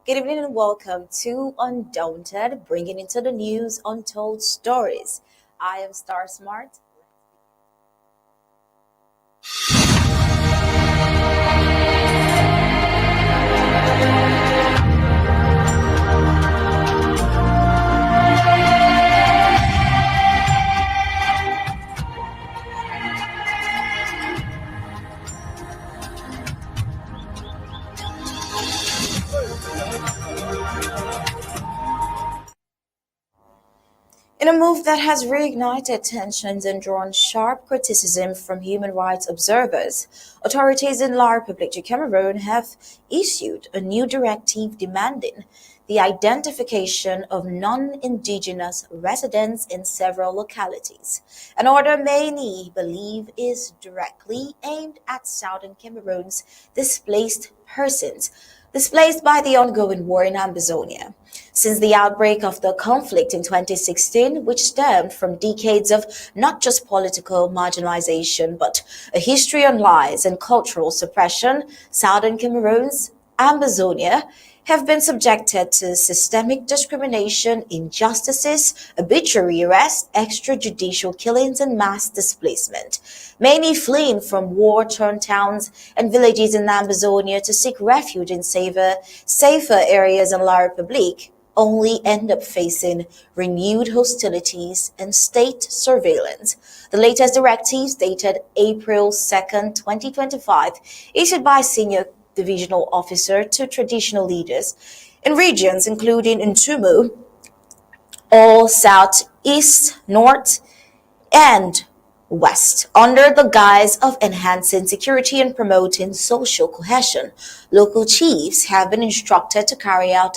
Good evening and welcome to Undaunted, bringing into the news untold stories. I am Star Smart. In a move that has reignited tensions and drawn sharp criticism from human rights observers, authorities in La République du Cameroon have issued a new directive demanding the identification of non-indigenous residents in several localities, an order many believe is directly aimed at southern Cameroon's displaced persons displaced by the ongoing war in Ambazonia. Since the outbreak of the conflict in 2016, which stemmed from decades of not just political marginalization, but a history on lies and cultural suppression, southern Cameroon's Ambazonia have been subjected to systemic discrimination, injustices, arbitrary arrests, extrajudicial killings, and mass displacement. Many fleeing from war-torn towns and villages in Amazonia to seek refuge in safer areas in La République only end up facing renewed hostilities and state surveillance. The latest directive, dated April 2nd, 2025, issued by senior divisional officer to traditional leaders in regions including Ntumu, all south, east, north, and West, under the guise of enhancing security and promoting social cohesion. Local chiefs have been instructed to carry out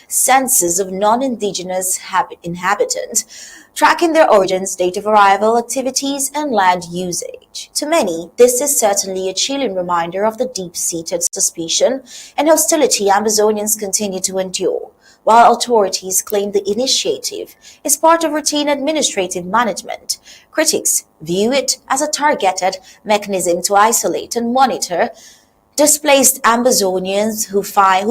census of non-indigenous inhabitants, tracking their origins, date of arrival, activities, and land usage. To many, this is certainly a chilling reminder of the deep-seated suspicion and hostility Amazonians continue to endure. While authorities claim the initiative is part of routine administrative management, critics view it as a targeted mechanism to isolate and monitor displaced Ambazonians who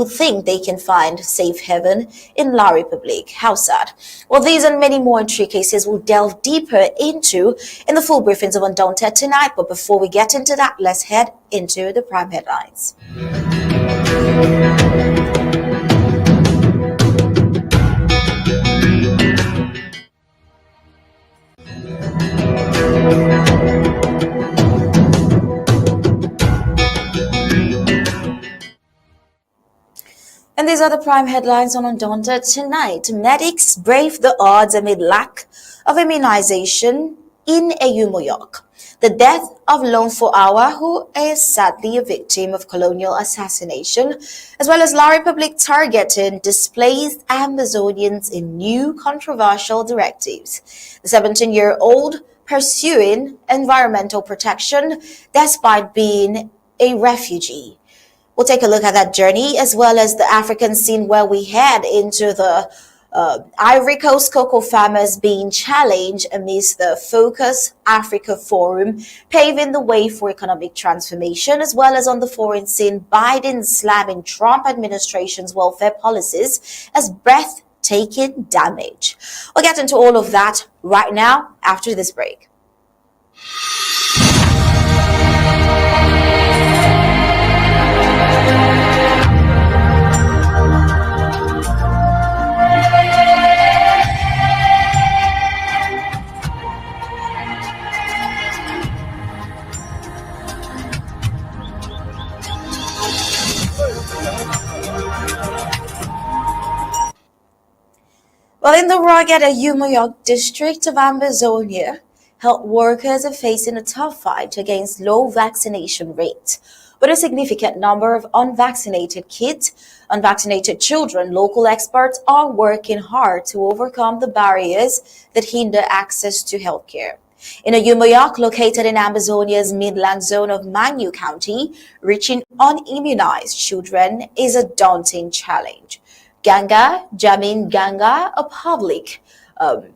think they can find safe haven in La République. How sad. Well, these and many more intricacies we'll delve deeper into in the full briefings of Undaunted tonight. But before we get into that, let's head into the prime headlines. And these are the prime headlines on Undaunted tonight. Medics brave the odds amid lack of immunization in Eyumojock. The death of Lonfor, who is sadly a victim of colonial assassination, as well as La République targeting displaced Ambazonians in new controversial directives. The 17-year-old pursuing environmental protection despite being a refugee. We'll take a look at that journey as well as the African scene where we head into the Ivory Coast cocoa farmers being challenged amidst the Focus Africa Forum, paving the way for economic transformation, as well as on the foreign scene, Biden slamming Trump administration's welfare policies as breathtaking damage. We'll get into all of that right now after this break. Well, in the rugged Eyumojock district of Ambazonia, health workers are facing a tough fight against low vaccination rates. With a significant number of unvaccinated children, local experts are working hard to overcome the barriers that hinder access to healthcare. In Eyumojock, located in Ambazonia's midland zone of Manyu County, reaching unimmunized children is a daunting challenge. Ganga, Jamin Ganga, a public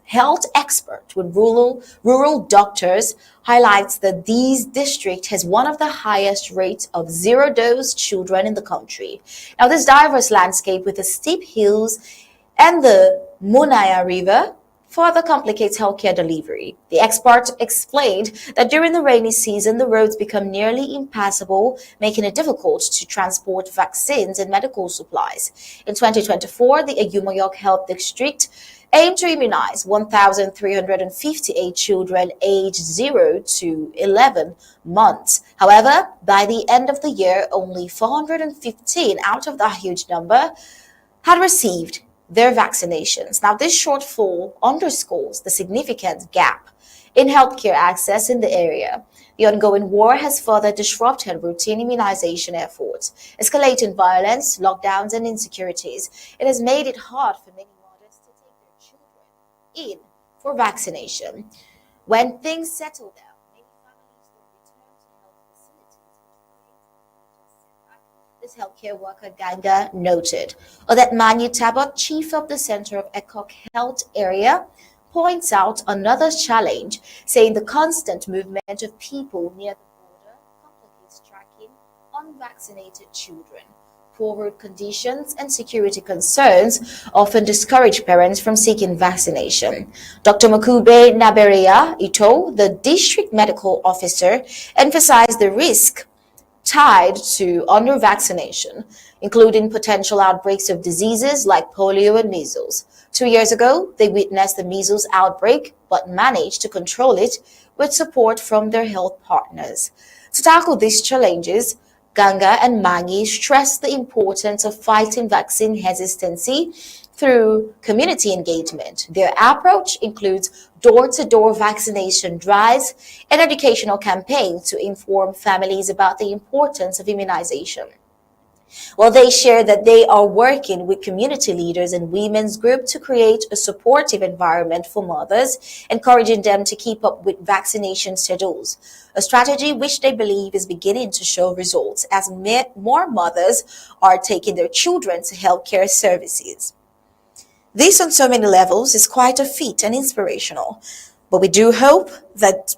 health expert with rural doctors highlights that these district has one of the highest rates of zero dose children in the country. Now, this diverse landscape with the steep hills and the Munaya River further complicates healthcare delivery. The expert explained that during the rainy season, the roads become nearly impassable, making it difficult to transport vaccines and medical supplies. In 2024, the Eyumojock Health District aimed to immunize 1,358 children aged 0 to 11 months. However, by the end of the year, only 415 out of that huge number had received their vaccinations. Now, this shortfall underscores the significant gap in healthcare access in the area. The ongoing war has further disrupted routine immunization efforts, escalating violence, lockdowns, and insecurities. It has made it hard for many mothers to take their children in for vaccination. When things settle down, many families will return to health facilities this healthcare worker Ganga noted. That Manu Tabot, chief of the Center of ECOC Health Area, points out another challenge, saying the constant movement of people near the border complicates tracking unvaccinated children. Poor road conditions and security concerns often discourage parents from seeking vaccination. Dr. Makube Naberea Ito, the district medical officer, emphasized the risk tied to under-vaccination, including potential outbreaks of diseases like polio and measles. 2 years ago, they witnessed the measles outbreak but managed to control it with support from their health partners. To tackle these challenges, Ganga and Mangi stressed the importance of fighting vaccine hesitancy through community engagement. Their approach includes door-to-door vaccination drives and educational campaigns to inform families about the importance of immunization. Well, they share that they are working with community leaders and women's groups to create a supportive environment for mothers, encouraging them to keep up with vaccination schedules, a strategy which they believe is beginning to show results as more mothers are taking their children to healthcare services. This, on so many levels, is quite a feat and inspirational, but we do hope that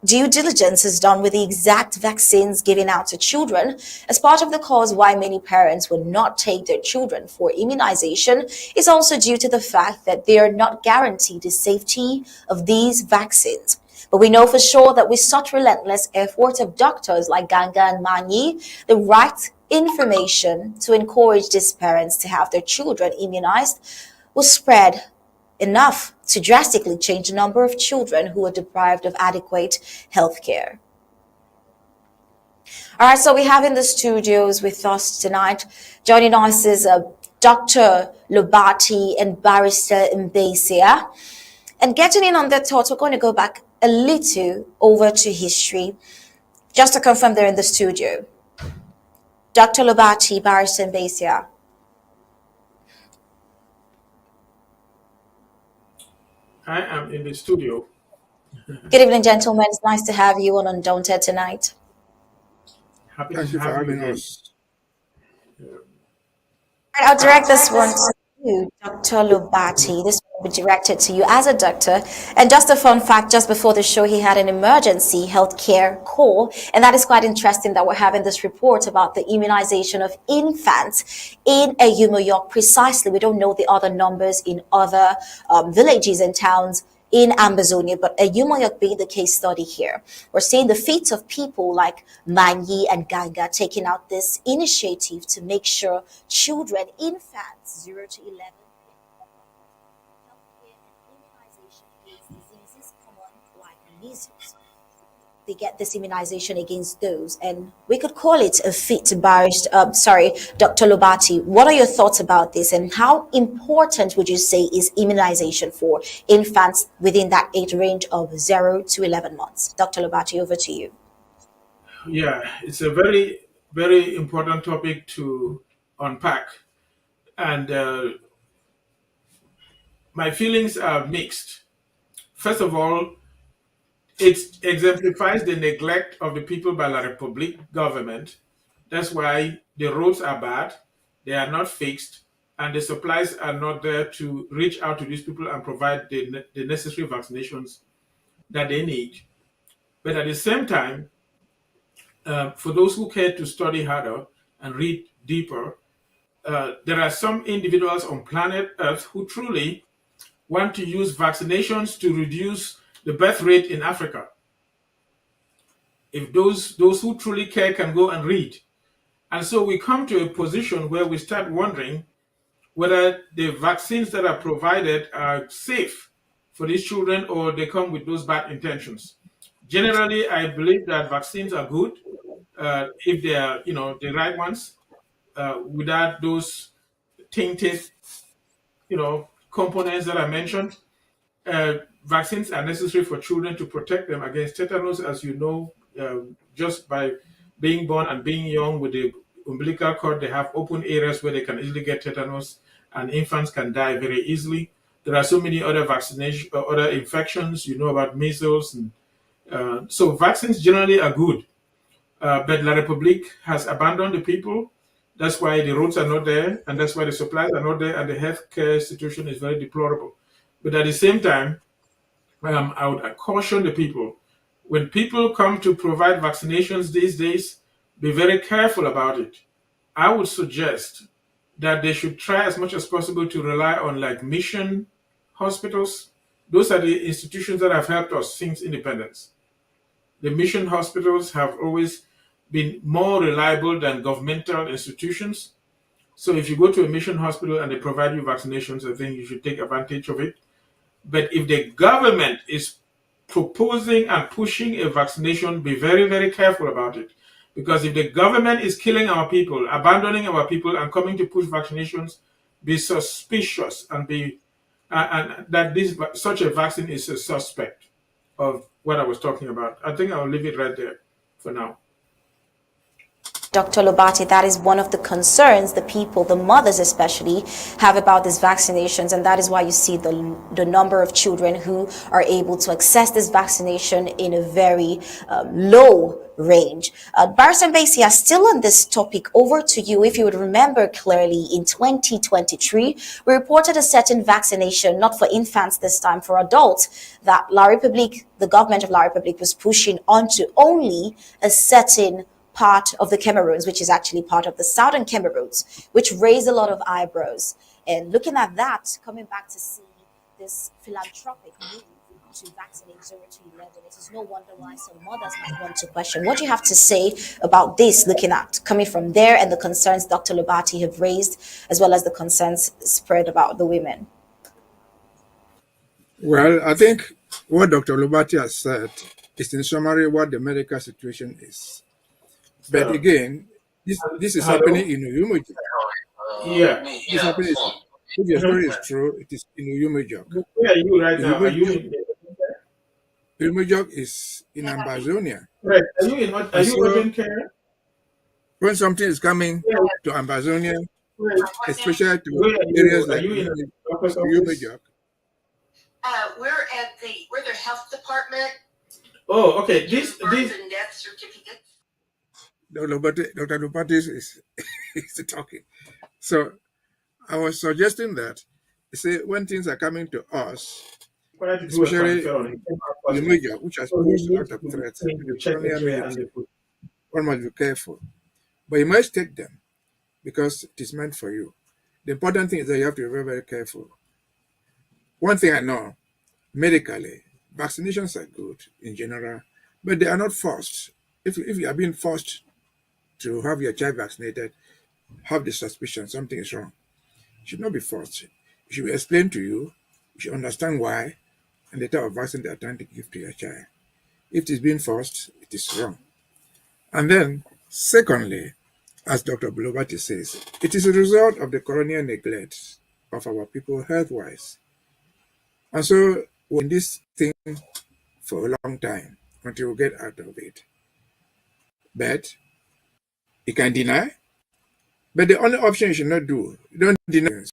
due diligence is done with the exact vaccines given out to children as part of the cause why many parents would not take their children for immunization is also due to the fact that they are not guaranteed the safety of these vaccines. But we know for sure that with such relentless efforts of doctors like Ganga and Mani, the right information to encourage these parents to have their children immunized will spread enough to drastically change the number of children who are deprived of adequate health care. All right, so we have in the studios with us tonight, joining us is Dr. Lobati and Barrister Mbeseha. And getting in on their thoughts, we're going to go back a little over to history, just to confirm they're in the studio. Dr. Lobati, Barrister Mbeseha. I am in the studio. Good evening, gentlemen. It's nice to have you on Undaunted tonight. Happy Thank to you for have you having again. us. I'll direct this one to you, Dr. Lobati. This will be directed to you as a doctor. And just a fun fact, just before the show, he had an emergency healthcare call. And that is quite interesting that we're having this report about the immunization of infants in Eyumojock precisely. We don't know the other numbers in other villages and towns in Ambazonia, but Eyumojock being the case study here. We're seeing the feats of people like Manyi and Ganga taking out this initiative to make sure children, infants 0 to 11, healthcare and immunization against diseases common like measles. They get this immunization against those, and we could call it a fit. Dr. Lobati, what are your thoughts about this, and how important would you say is immunization for infants within that age range of 0 to 11 months? Dr. Lobati, over to you. Yeah, it's a very, very important topic to unpack. And my feelings are mixed. First of all, it exemplifies the neglect of the people by La Republique government. That's why the roads are bad, they are not fixed, and the supplies are not there to reach out to these people and provide the necessary vaccinations that they need. But at the same time, for those who care to study harder and read deeper, there are some individuals on planet Earth who truly want to use vaccinations to reduce the birth rate in Africa. If those who truly care can go and read. And so we come to a position where we start wondering whether the vaccines that are provided are safe for these children or they come with those bad intentions. Generally, I believe that vaccines are good if they are, the right ones, without those tainted, components that I mentioned. Vaccines are necessary for children to protect them against tetanus, as you know, just by being born and being young with the umbilical cord, they have open areas where they can easily get tetanus, and infants can die very easily. There are so many other vaccination, other infections, about measles, and so vaccines generally are good. But La Republique has abandoned the people. That's why the roads are not there, and that's why the supplies are not there, and the healthcare situation is very deplorable. But at the same time, I would caution the people, when people come to provide vaccinations these days, be very careful about it. I would suggest that they should try as much as possible to rely on like mission hospitals. Those are the institutions that have helped us since independence. The mission hospitals have always been more reliable than governmental institutions. So if you go to a mission hospital and they provide you vaccinations, I think you should take advantage of it. But if the government is proposing and pushing a vaccination, be very, very careful about it. Because if the government is killing our people, abandoning our people, and coming to push vaccinations, be suspicious and be and that this such a vaccine is a suspect of what I was talking about. I think I'll leave it right there for now. Dr. Lobati, that is one of the concerns the people, the mothers especially, have about these vaccinations, and that is why you see the number of children who are able to access this vaccination in a very low range. Barrister Mbeseha, still on this topic, over to you. If you would remember clearly, in 2023, we reported a certain vaccination, not for infants this time, for adults, that La Republique, the government of La Republique, was pushing onto only a certain part of the Cameroons, which is actually part of the southern Cameroons, which raised a lot of eyebrows. And looking at that, coming back to see this philanthropic move to vaccinate 0 to 11, it is no wonder why some mothers might want to question. What do you have to say about this, looking at coming from there and the concerns Dr. Lobati have raised, as well as the concerns spread about the women? Well, I think what Dr. Lobati has said is in summary what the medical situation is. But again, this is happening in Eyumojock. Yeah. This happening if your story is true, it is in Eyumojock. Where are you right now? Are you Eyumojock is in Ambazonia. Right. Are you urgent care? When something is coming to Ambazonia, especially to areas like Eyumojock. We're the health department. Oh, okay. This death certificate. Dr. Lobati is talking. So I was suggesting that, you see, when things are coming to us, especially Eyumojock, which has posed a lot of threats, one must be careful. But you must take them because it is meant for you. The important thing is that you have to be very, very careful. One thing I know, medically, vaccinations are good in general, but they are not forced. If you are being forced to have your child vaccinated, have the suspicion something is wrong. It should not be forced. It should be explained to you. You should understand why and the type of vaccine they are trying to give to your child. If it is being forced, it is wrong. And then, secondly, as Dr. Lobati says, it is a result of the colonial neglect of our people health-wise. And so we're in this thing for a long time until we get out of it. But you can deny. But the only option you should not do, you don't deny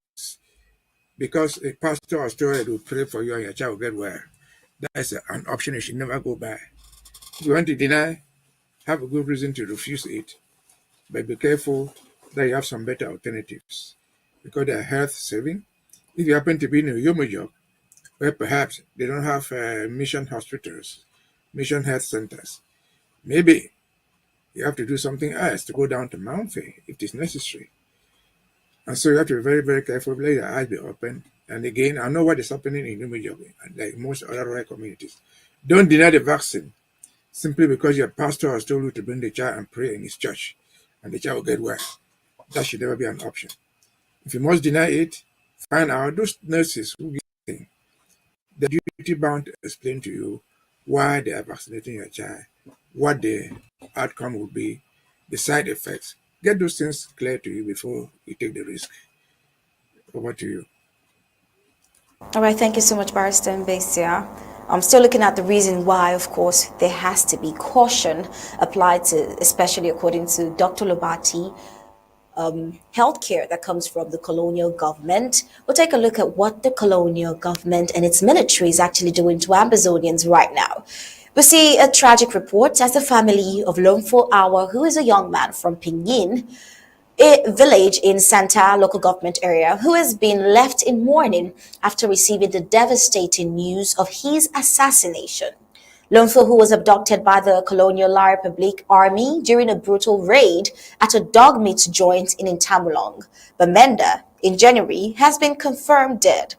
because a pastor or steward will pray for you and your child will get well. That is an option you should never go by. If you want to deny, have a good reason to refuse it. But be careful that you have some better alternatives. because they are health saving. If you happen to be in Eyumojock, where perhaps they don't have mission hospitals, mission health centers, maybe you have to do something else to go down to Mount Fair if it is necessary. And so you have to be very, very careful, let your eyes be open. And again, I know what is happening in Eyumojock, like most other rural communities. Don't deny the vaccine simply because your pastor has told you to bring the child and pray in his church, and the child will get well. That should never be an option. If you must deny it, find out those nurses who give it, they're duty bound to explain to you why they are vaccinating your child, what the outcome will be, the side effects. Get those things clear to you before you take the risk. Over to you. All right, thank you so much, Barrister Mbeseha. I'm still looking at the reason why, of course, there has to be caution applied to, especially according to Dr. Lobati, healthcare that comes from the colonial government. We'll take a look at what the colonial government and its military is actually doing to Ambazonians right now. We see a tragic report as the family of Lonfor, who is a young man from Pinyin, a village in Santa local government area, who has been left in mourning after receiving the devastating news of his assassination. Lonfor, who was abducted by the Colonial La Republique Army during a brutal raid at a dog meat joint in Intamulong, Bamenda, in January, has been confirmed dead.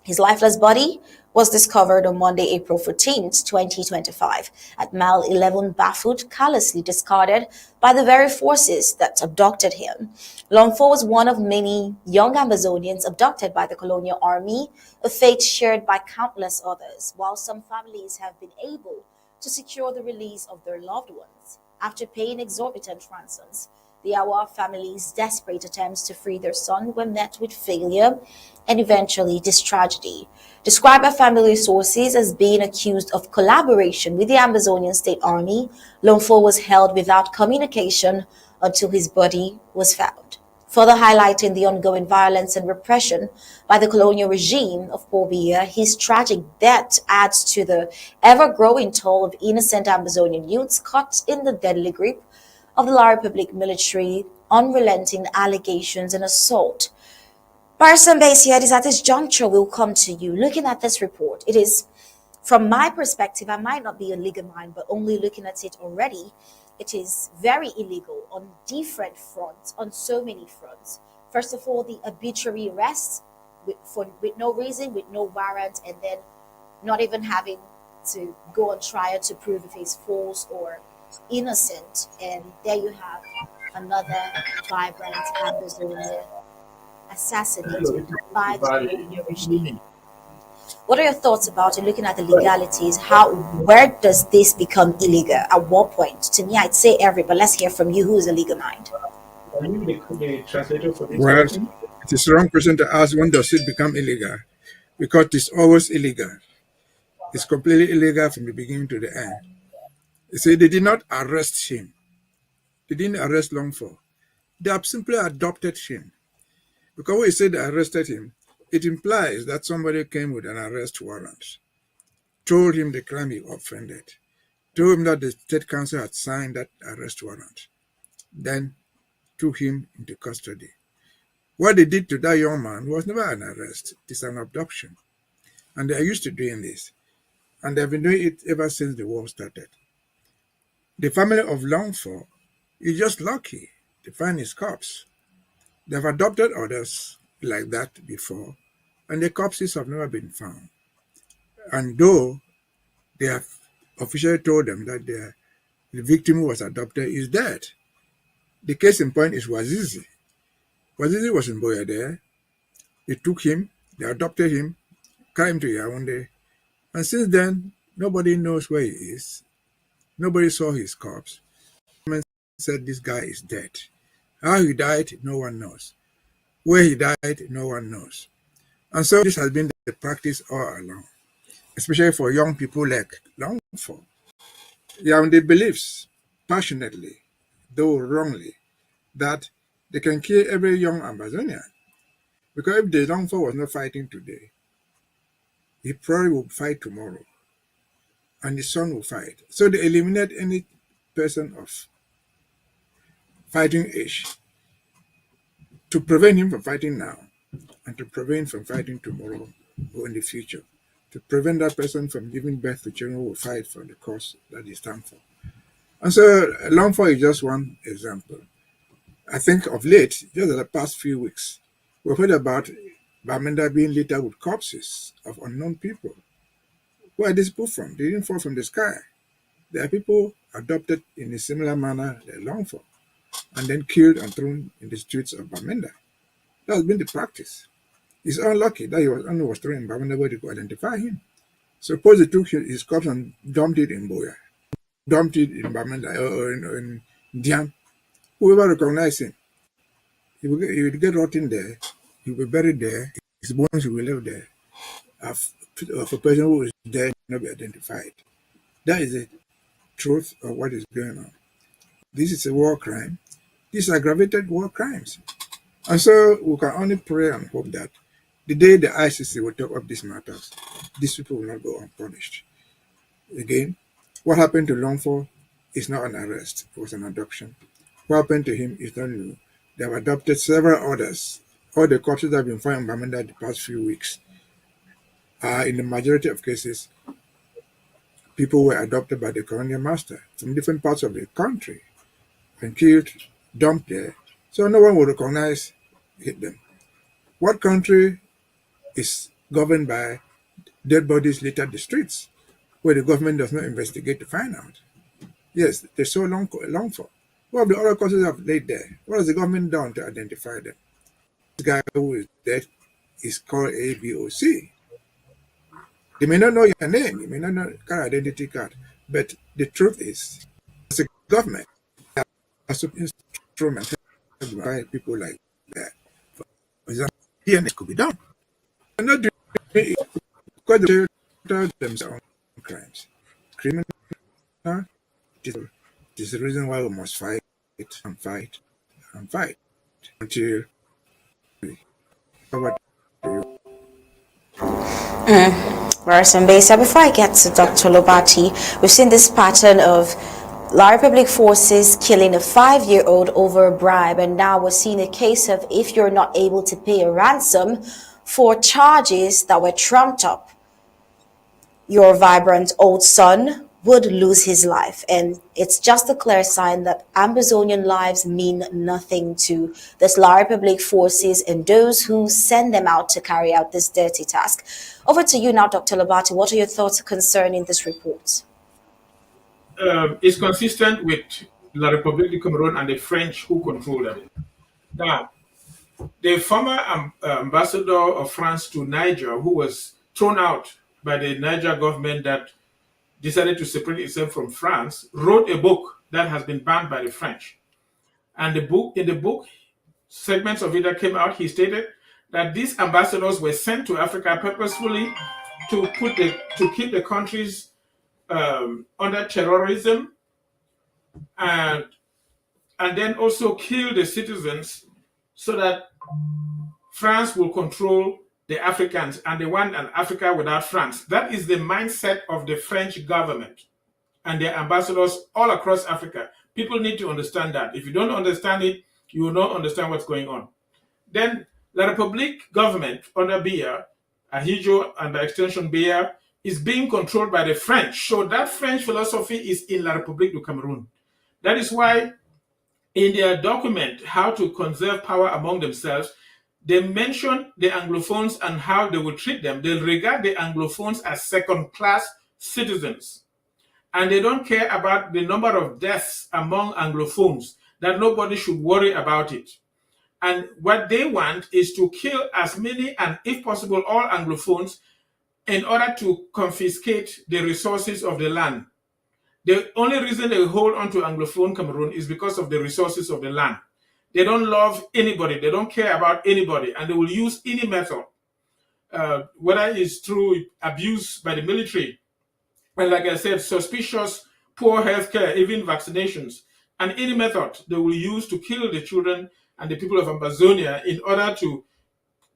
His lifeless body was discovered on Monday, April 14th, 2025, at mile 11 Bafut, callously discarded by the very forces that abducted him. Lonfor was one of many young Ambazonians abducted by the colonial army, a fate shared by countless others, while some families have been able to secure the release of their loved ones. After paying exorbitant ransoms, the Awa family's desperate attempts to free their son were met with failure and eventually this tragedy. Described by family sources as being accused of collaboration with the Ambazonian State Army, Lonfor was held without communication until his body was found, further highlighting the ongoing violence and repression by the colonial regime of Pobia. His tragic death adds to the ever-growing toll of innocent Ambazonian youths caught in the deadly grip of the La Republic military, unrelenting allegations and assault. Barrister Mbeseha, it is at this juncture we'll come to you. Looking at this report, it is, from my perspective, I might not be a legal mind, but only looking at it already, it is very illegal on different fronts, on so many fronts. First of all, the arbitrary arrest with no reason, with no warrant, and then not even having to go on trial to prove if he's false or innocent. And there you have another vibrant Ambazonia assassinated by the colonial regime. What are your thoughts about it, looking at the legalities? Where does this become illegal? At what point? To me, I'd say every, but let's hear from you, who is a legal mind. Are you the translator for this Well, question? it is the wrong question to ask when does it become illegal, because it's always illegal. It's completely illegal from the beginning to the end. You see, they did not arrest him. They didn't arrest Lonfor. They have simply adopted him. Because when you say they arrested him, it implies that somebody came with an arrest warrant, told him the crime he offended, told him that the state council had signed that arrest warrant, then took him into custody. What they did to that young man was never an arrest, it is an abduction. And they are used to doing this. And they've been doing it ever since the war started. The family of Lonfor is just lucky to find his corpse. They've adopted others like that before, and the corpses have never been found. And though they have officially told them that the victim who was adopted is dead, the case in point is Wazizi. Wazizi was in Boyade. They took him, they adopted him, carried him to Yaoundé, and since then, nobody knows where he is. Nobody saw his corpse. Someone said this guy is dead. How he died, no one knows. Where he died, no one knows. And so this has been the practice all along, especially for young people like Lonfor. Yaoundé believes passionately, though wrongly, that they can kill every young Ambazonian. Because if the Lonfor was not fighting today, he probably will fight tomorrow, and his son will fight. So they eliminate any person of fighting age. to prevent him from fighting now and to prevent from fighting tomorrow or in the future, to prevent that person from giving birth to children who will fight for the cause that they stand for. And so Lonfor is just one example. I think of late, just in the past few weeks, we've heard about Bamenda being littered with corpses of unknown people. Where are these people from? They didn't fall from the sky. They are people adopted in a similar manner they long for, and then killed and thrown in the streets of Bamenda. That has been the practice. It's unlucky that he was thrown in Bamenda where they could identify him. Suppose they took his corpse and dumped it in Boya, dumped it in Bamenda or in Diam. Whoever recognized him, he would get rotten there, he will be buried there, his bones will live there. Of a person who is dead not be identified. That is the truth of what is going on. This is a war crime. These are aggravated war crimes. And so we can only pray and hope that the day the ICC will take up these matters, these people will not go unpunished. Again, what happened to Lonfor is not an arrest, it was an adoption. What happened to him is not new. They have adopted several others. All the corpses that have been found in Bamenda the past few weeks are, in the majority of cases, people were adopted by the colonial master from different parts of the country and killed, dumped there, so no one will recognize them. What country is governed by dead bodies littered the streets, where the government does not investigate to find out? Yes, they're so long for. What have the other causes have laid there? What has the government done to identify them? This guy who is dead is called ABOC. They may not know your name, you may not know your identity card, but the truth is, as a government, as an instrument by people like that, for example, DNA could be done. They're not doing it because they tell themselves crimes. Criminal, it is the reason why we must fight and fight and fight until we cover you. Whereas Mbeseha, before I get to Dr. Lobati, we've seen this pattern of La Republic forces killing a 5-year-old over a bribe, and now we're seeing a case of if you're not able to pay a ransom for charges that were trumped up, your vibrant old son would lose his life. And it's just a clear sign that Ambazonian lives mean nothing to the La Republic forces and those who send them out to carry out this dirty task. Over to you now, Dr. Lobati. What are your thoughts concerning this report? It's consistent with La République du Cameroon and the French who control them. Now, the former ambassador of France to Niger, who was thrown out by the Niger government that decided to separate itself from France, wrote a book that has been banned by the French. And in the book, segments of it that came out, he stated that these ambassadors were sent to Africa purposefully to keep the countries under terrorism, and then also kill the citizens so that France will control the Africans and they want an Africa without France. That is the mindset of the French government and their ambassadors all across Africa. People need to understand that. If you don't understand it, you will not understand what's going on. Then La Republique government under Biya, Ahidjo, and by extension Biya, is being controlled by the French. So that French philosophy is in La République du Cameroun. That is why in their document, How to Conserve Power Among Themselves, they mention the Anglophones and how they will treat them. They regard the Anglophones as second-class citizens. And they don't care about the number of deaths among Anglophones, that nobody should worry about it. And what they want is to kill as many and, if possible, all Anglophones in order to confiscate the resources of the land. The only reason they hold on to Anglophone Cameroon is because of the resources of the land. They don't love anybody. They don't care about anybody. And they will use any method, whether it's through abuse by the military, and like I said, suspicious, poor healthcare, even vaccinations, and any method they will use to kill the children and the people of Ambazonia in order to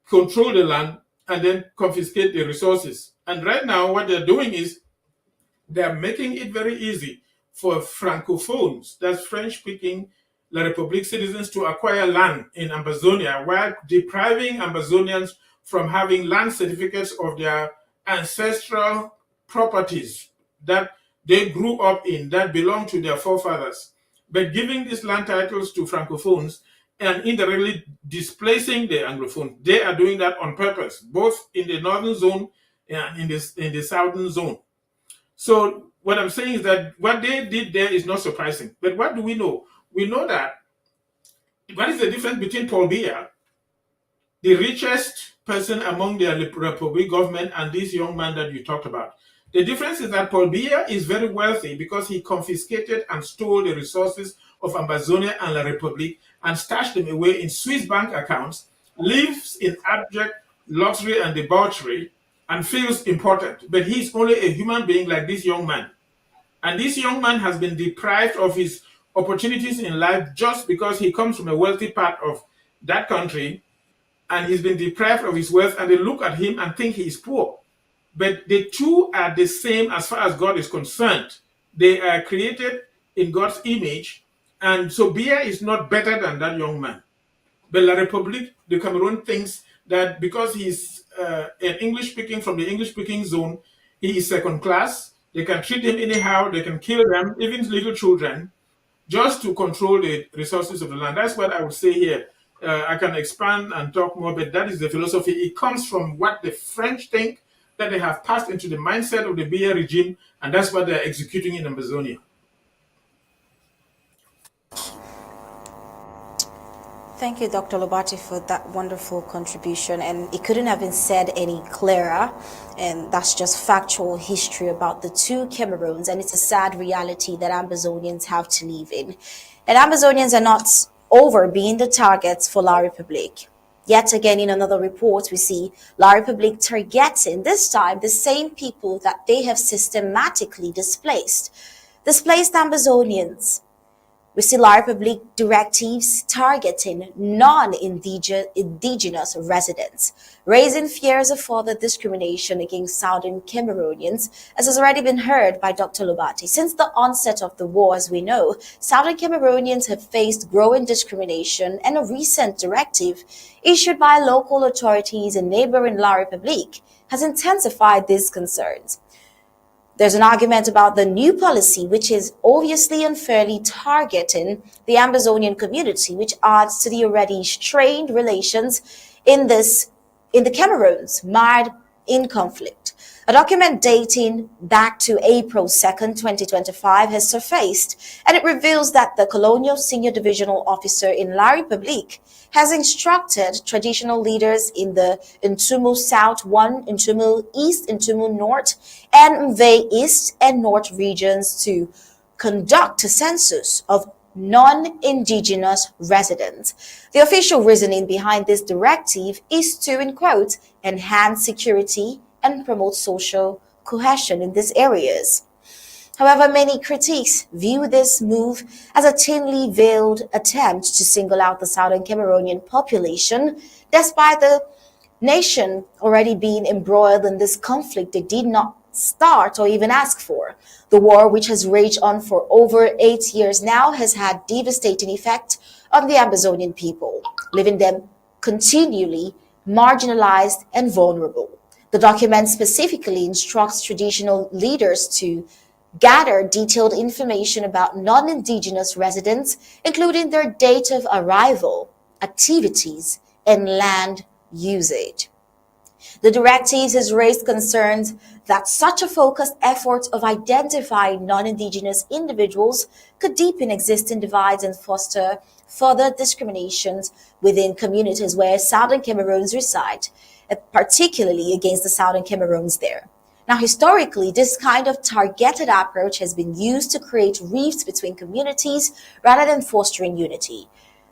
control the land and then confiscate the resources. And right now, what they're doing is they're making it very easy for Francophones, that's French-speaking La République citizens to acquire land in Ambazonia while depriving Ambazonians from having land certificates of their ancestral properties that they grew up in, that belong to their forefathers, but giving these land titles to Francophones and indirectly displacing the Anglophones. They are doing that on purpose, both in the northern zone and in the southern zone. So what I'm saying is that what they did there is not surprising. But what do we know? We know that what is the difference between Paul Biya, the richest person among the Republic government, and this young man that you talked about? The difference is that Paul Biya is very wealthy because he confiscated and stole the resources of Ambazonia and La Republique and stashed them away in Swiss bank accounts, lives in abject luxury and debauchery, and feels important. But he's only a human being like this young man. And this young man has been deprived of his opportunities in life just because he comes from a wealthy part of that country, and he's been deprived of his wealth, and they look at him and think he is poor. But the two are the same as far as God is concerned. They are created in God's image, and so Biya is not better than that young man. But La République de Cameroon thinks that because he's an English-speaking from the English-speaking zone, he is second class. They can treat him anyhow. They can kill them, even little children, just to control the resources of the land. That's what I would say here. I can expand and talk more, but that is the philosophy. It comes from what the French think, that they have passed into the mindset of the Biya regime, and that's what they're executing in Amazonia. Thank you, Dr. Lobati, for that wonderful contribution. And it couldn't have been said any clearer. And that's just factual history about the two Cameroons. And it's a sad reality that Ambazonians have to live in. And Ambazonians are not over being the targets for La République. Yet again, in another report, we see La République targeting, this time, the same people that they have systematically displaced. Displaced Ambazonians. We see La République directives targeting non-indigenous residents, raising fears of further discrimination against Southern Cameroonians, as has already been heard by Dr. Lobati. Since the onset of the war, as we know, Southern Cameroonians have faced growing discrimination, and a recent directive issued by local authorities in neighboring La République has intensified these concerns. There's an argument about the new policy, which is obviously unfairly targeting the Ambazonian community, which adds to the already strained relations in the Cameroons, mired in conflict. A document dating back to April 2nd, 2025 has surfaced, and it reveals that the Colonial Senior Divisional Officer in La République has instructed traditional leaders in the Ntumu South 1, Ntumu East, Ntumu North, and Mbeseha East and North regions to conduct a census of non-indigenous residents. The official reasoning behind this directive is to, in quote, enhance security and promote social cohesion in these areas. However, many critics view this move as a thinly veiled attempt to single out the Southern Cameroonian population, despite the nation already being embroiled in this conflict they did not start or even ask for. The war, which has raged on for over 8 years now, has had devastating effect on the Ambazonian people, leaving them continually marginalized and vulnerable. The document specifically instructs traditional leaders to gather detailed information about non-indigenous residents, including their date of arrival, activities, and land usage. The directives has raised concerns that such a focused effort of identifying non-indigenous individuals could deepen existing divides and foster further discriminations within communities where Southern Cameroons reside, particularly against the Southern Cameroons there. Now, historically, this kind of targeted approach has been used to create rifts between communities rather than fostering unity.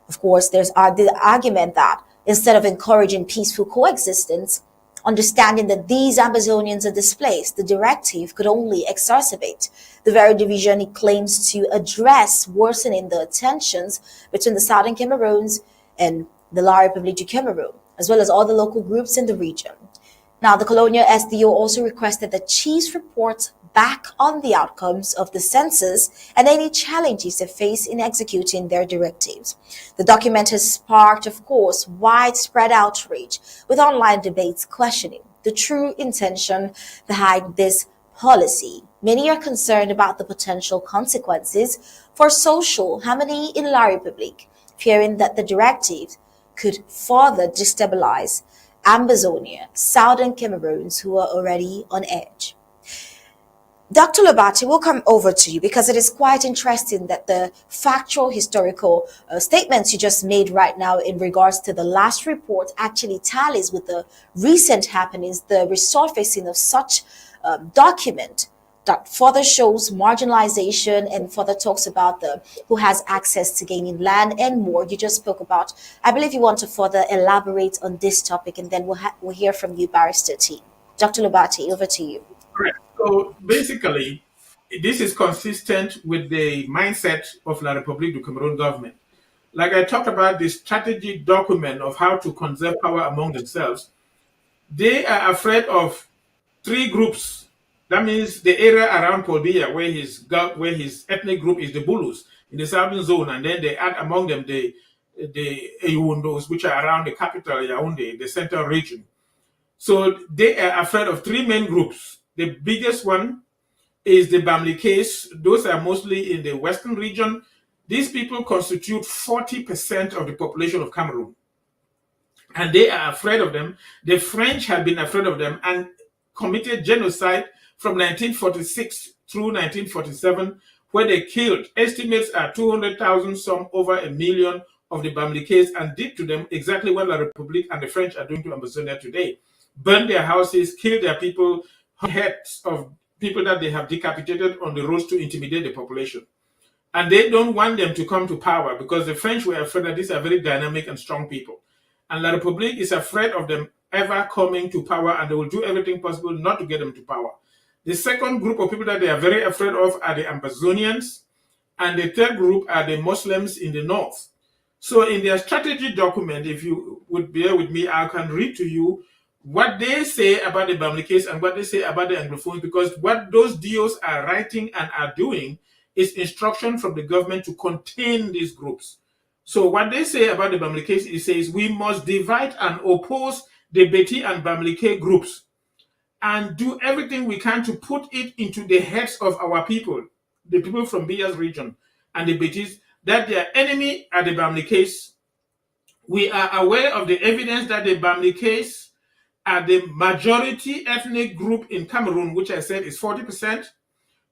Of course, there's the argument that instead of encouraging peaceful coexistence, understanding that these Ambazonians are displaced, the directive could only exacerbate the very division it claims to address, worsening the tensions between the Southern Cameroons and the La République du Cameroon, as well as other local groups in the region. Now, the Colonial SDO also requested that chiefs report back on the outcomes of the census and any challenges they face in executing their directives. The document has sparked, of course, widespread outrage, with online debates questioning the true intention behind this policy. Many are concerned about the potential consequences for social harmony in La Republique, fearing that the directive could further destabilize Ambazonia, southern Cameroons who are already on edge. Dr. Lobati, will come over to you because it is quite interesting that the factual historical statements you just made right now in regards to the last report actually tallies with the recent happenings, the resurfacing of such document that further shows marginalization and further talks about the who has access to gaining land and more. You just spoke about. I believe you want to further elaborate on this topic, and then we'll hear from you, Barrister T. Dr. Lobati, over to you. Correct. So basically, this is consistent with the mindset of La République du Cameroon government. Like I talked about the strategic document of how to conserve power among themselves, they are afraid of three groups. That means the area around Paul Biya, where his ethnic group is the Bulus in the southern zone, and then they add among them the Eyumondos, which are around the capital Yaoundé, the central region. So they are afraid of three main groups. The biggest one is the Bamlikes. Those are mostly in the western region. These people constitute 40% of the population of Cameroon. And they are afraid of them. The French have been afraid of them and committed genocide from 1946 through 1947, where they killed, estimates are 200,000, some over 1 million of the Bamlikes, and did to them exactly what La République and the French are doing to Ambazonia today. Burn their houses, kill their people, heads of people that they have decapitated on the roads to intimidate the population. And they don't want them to come to power because the French were afraid that these are very dynamic and strong people. And La République is afraid of them ever coming to power, and they will do everything possible not to get them to power. The second group of people that they are very afraid of are the Ambazonians, and the third group are the Muslims in the north. So in their strategy document, if you would bear with me, I can read to you what they say about the Bamlikes and what they say about the Anglophones, because what those DOs are writing and are doing is instruction from the government to contain these groups. So what they say about the Bamlikes, it says we must divide and oppose the Beti and Bamlike groups and do everything we can to put it into the heads of our people, the people from Biya's region and the Betis, that their enemy are the Bamlikes. We are aware of the evidence that the Bamlikes are the majority ethnic group in Cameroon, which I said is 40%.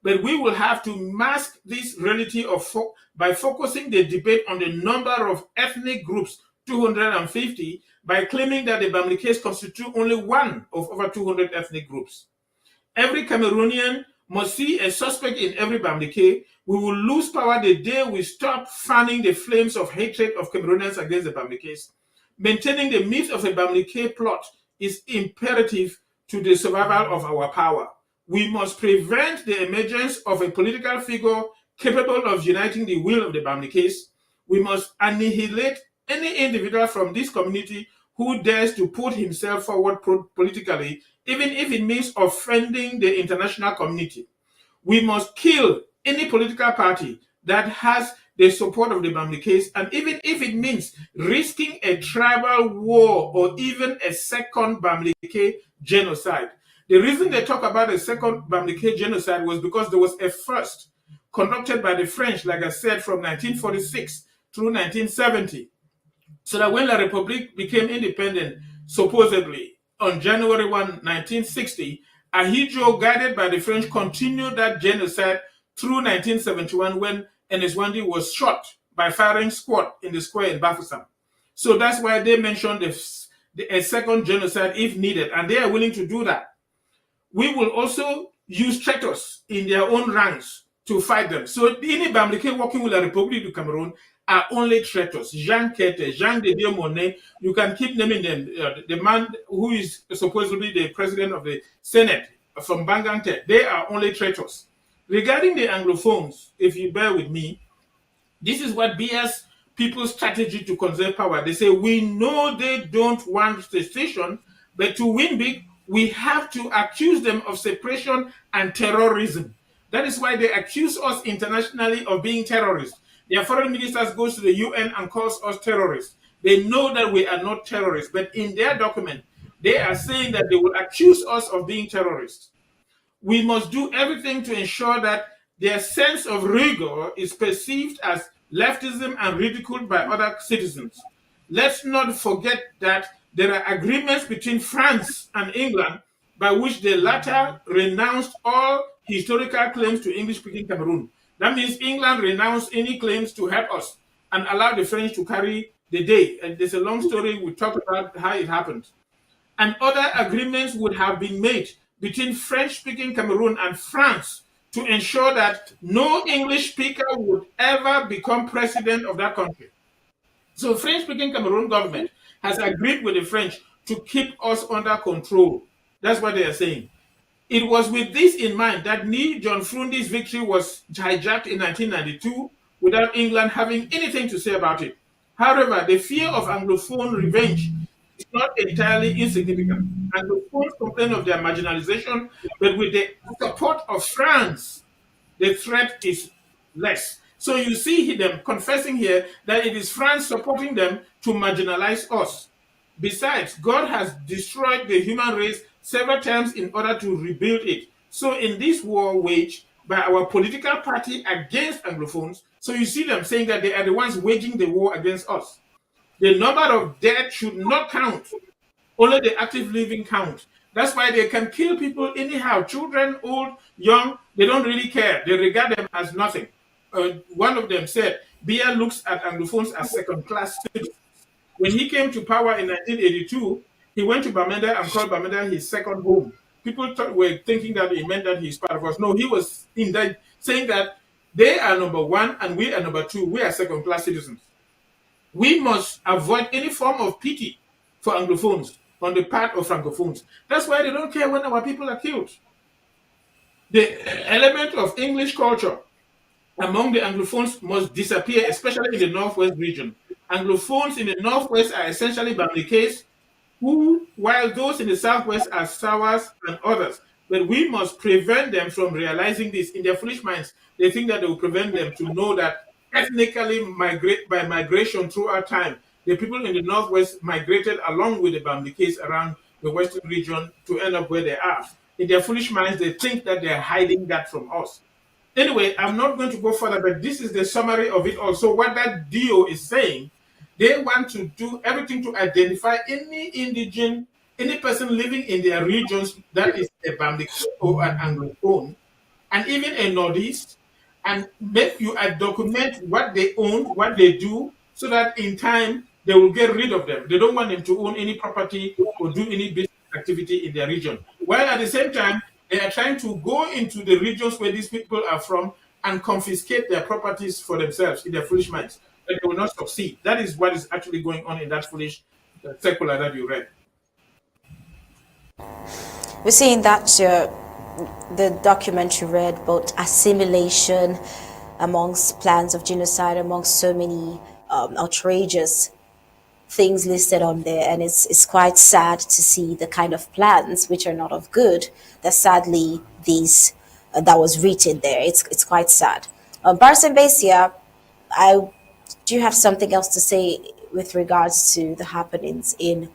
But we will have to mask this reality by focusing the debate on the number of ethnic groups, 250, by claiming that the Bamlikes constitute only one of over 200 ethnic groups. Every Cameroonian must see a suspect in every Bamlike. We will lose power the day we stop fanning the flames of hatred of Cameroonians against the Bamlikes. Maintaining the myth of a Bamlike plot is imperative to the survival of our power. We must prevent the emergence of a political figure capable of uniting the will of the Bamlikes. We must annihilate any individual from this community who dares to put himself forward politically, even if it means offending the international community. We must kill any political party that has the support of the Bamlikes, and even if it means risking a tribal war or even a second Bamlike genocide. The reason they talk about a second Bamlike genocide was because there was a first conducted by the French, like I said, from 1946 through 1970. So that when La République became independent, supposedly on January 1, 1960, Ahidjo, guided by the French, continued that genocide through 1971 when Eneswandi was shot by firing squad in the square in Bafoussam. So that's why they mentioned a second genocide if needed, and they are willing to do that. We will also use traitors in their own ranks to fight them. So any Bamlike working with La République du Cameroon are only traitors. Jean Kete, Jean de Dieu Monet, you can keep naming them. The man who is supposedly the president of the Senate from Bangante, they are only traitors. Regarding the Anglophones, if you bear with me, this is what BS people's strategy to conserve power. They say, we know they don't want secession, but to win big, we have to accuse them of separation and terrorism. That is why they accuse us internationally of being terrorists. Their foreign ministers goes to the UN and calls us terrorists. They know that we are not terrorists, but in their document, they are saying that they will accuse us of being terrorists. We must do everything to ensure that their sense of rigor is perceived as leftism and ridiculed by other citizens. Let's not forget that there are agreements between France and England by which the latter renounced all historical claims to English-speaking Cameroon. That means England renounced any claims to help us and allowed the French to carry the day. And there's a long story. We talked about how it happened. And other agreements would have been made between French-speaking Cameroon and France to ensure that no English speaker would ever become president of that country. So French-speaking Cameroon government has agreed with the French to keep us under control. That's what they are saying. It was with this in mind that John Frundi's victory was hijacked in 1992 without England having anything to say about it. However, the fear of Anglophone revenge is not entirely insignificant. Anglophones complain of their marginalization, but with the support of France, the threat is less. So you see them confessing here that it is France supporting them to marginalize us. Besides, God has destroyed the human race several times in order to rebuild it. So in this war waged by our political party against Anglophones, so you see them saying that they are the ones waging the war against us. The number of dead should not count. Only the active living count. That's why they can kill people anyhow. Children, old, young, they don't really care. They regard them as nothing. One of them said, Biya looks at Anglophones as second-class citizens. When he came to power in 1982, he went to Bamenda and called Bamenda his second home. People were thinking that he meant that he's part of us. No, he was saying that they are number one and we are number two. We are second-class citizens. We must avoid any form of pity for Anglophones on the part of Francophones. That's why they don't care when our people are killed. The element of English culture among the Anglophones must disappear, especially in the Northwest region. Anglophones in the Northwest are essentially Bamilekes, who, while those in the Southwest are Sawas and others. But we must prevent them from realizing this. In their foolish minds, they think that they will prevent them to know that ethnically by migration throughout time, the people in the Northwest migrated along with the Bamilekes around the Western region to end up where they are. In their foolish minds, they think that they're hiding that from us. Anyway, I'm not going to go further, but this is the summary of it also. What that DO is saying, they want to do everything to identify any person living in their regions that is a Bamileke or an Anglophone, and even a Northeast, and make you document what they own, what they do, so that in time they will get rid of them. They don't want them to own any property or do any business activity in their region. While at the same time, they are trying to go into the regions where these people are from and confiscate their properties for themselves in their foolish minds. But they will not succeed. That is what is actually going on in that foolish circular that you read. We're seeing that the document you read about assimilation amongst plans of genocide, amongst so many outrageous things listed on there, and it's quite sad to see the kind of plans which are not of good that sadly these that was written there. It's quite sad. Barnes and Mbeseha, do you have something else to say with regards to the happenings in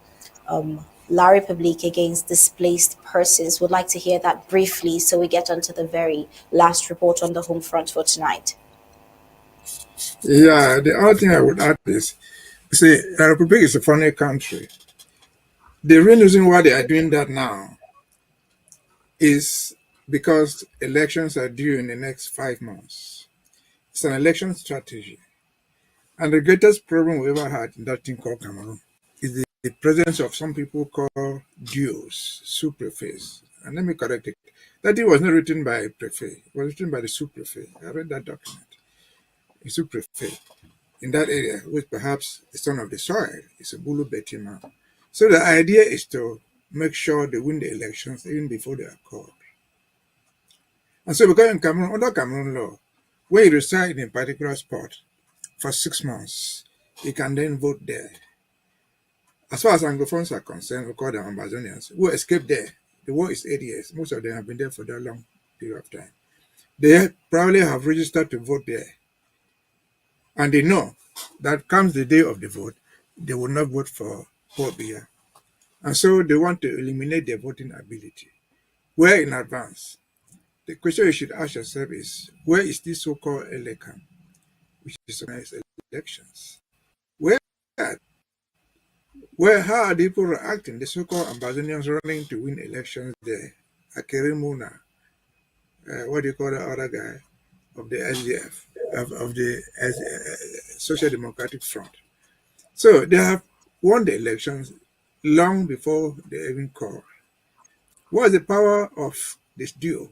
La République against displaced persons? Would like to hear that briefly so we get onto the very last report on the home front for tonight. Yeah, the other thing I would add is, see, La République is a funny country. The real reason why they are doing that now is because elections are due in the next 5 months. It's an election strategy. And the greatest problem we ever had in that thing called Cameroon is the presence of some people called duos, sous-prefets. And let me correct it. That thing was not written by a prefet. It was written by the sous-prefet. I read that document. A sous-prefet in that area, which perhaps the son of the soil is a Bulu Beti man. So the idea is to make sure they win the elections even before they are called. And so because in Cameroon, under Cameroon law, when you reside in a particular spot for 6 months, you can then vote there. As far as Anglophones are concerned, we call them Ambazonians, who escape there The war is 8 years. Most of them have been there for that long period of time. They probably have registered to vote there. And they know that comes the day of the vote, they will not vote for Paul Biya. And so they want to eliminate their voting ability. Where in advance? The question you should ask yourself is, where is this so-called ELECAM, which is organized elections? Where, how are people reacting? The so-called Ambazonians running to win elections there. Akerimuna, what do you call the other guy of the SDF, of the Social Democratic Front. So they have won the elections long before they even called. What is the power of this duo?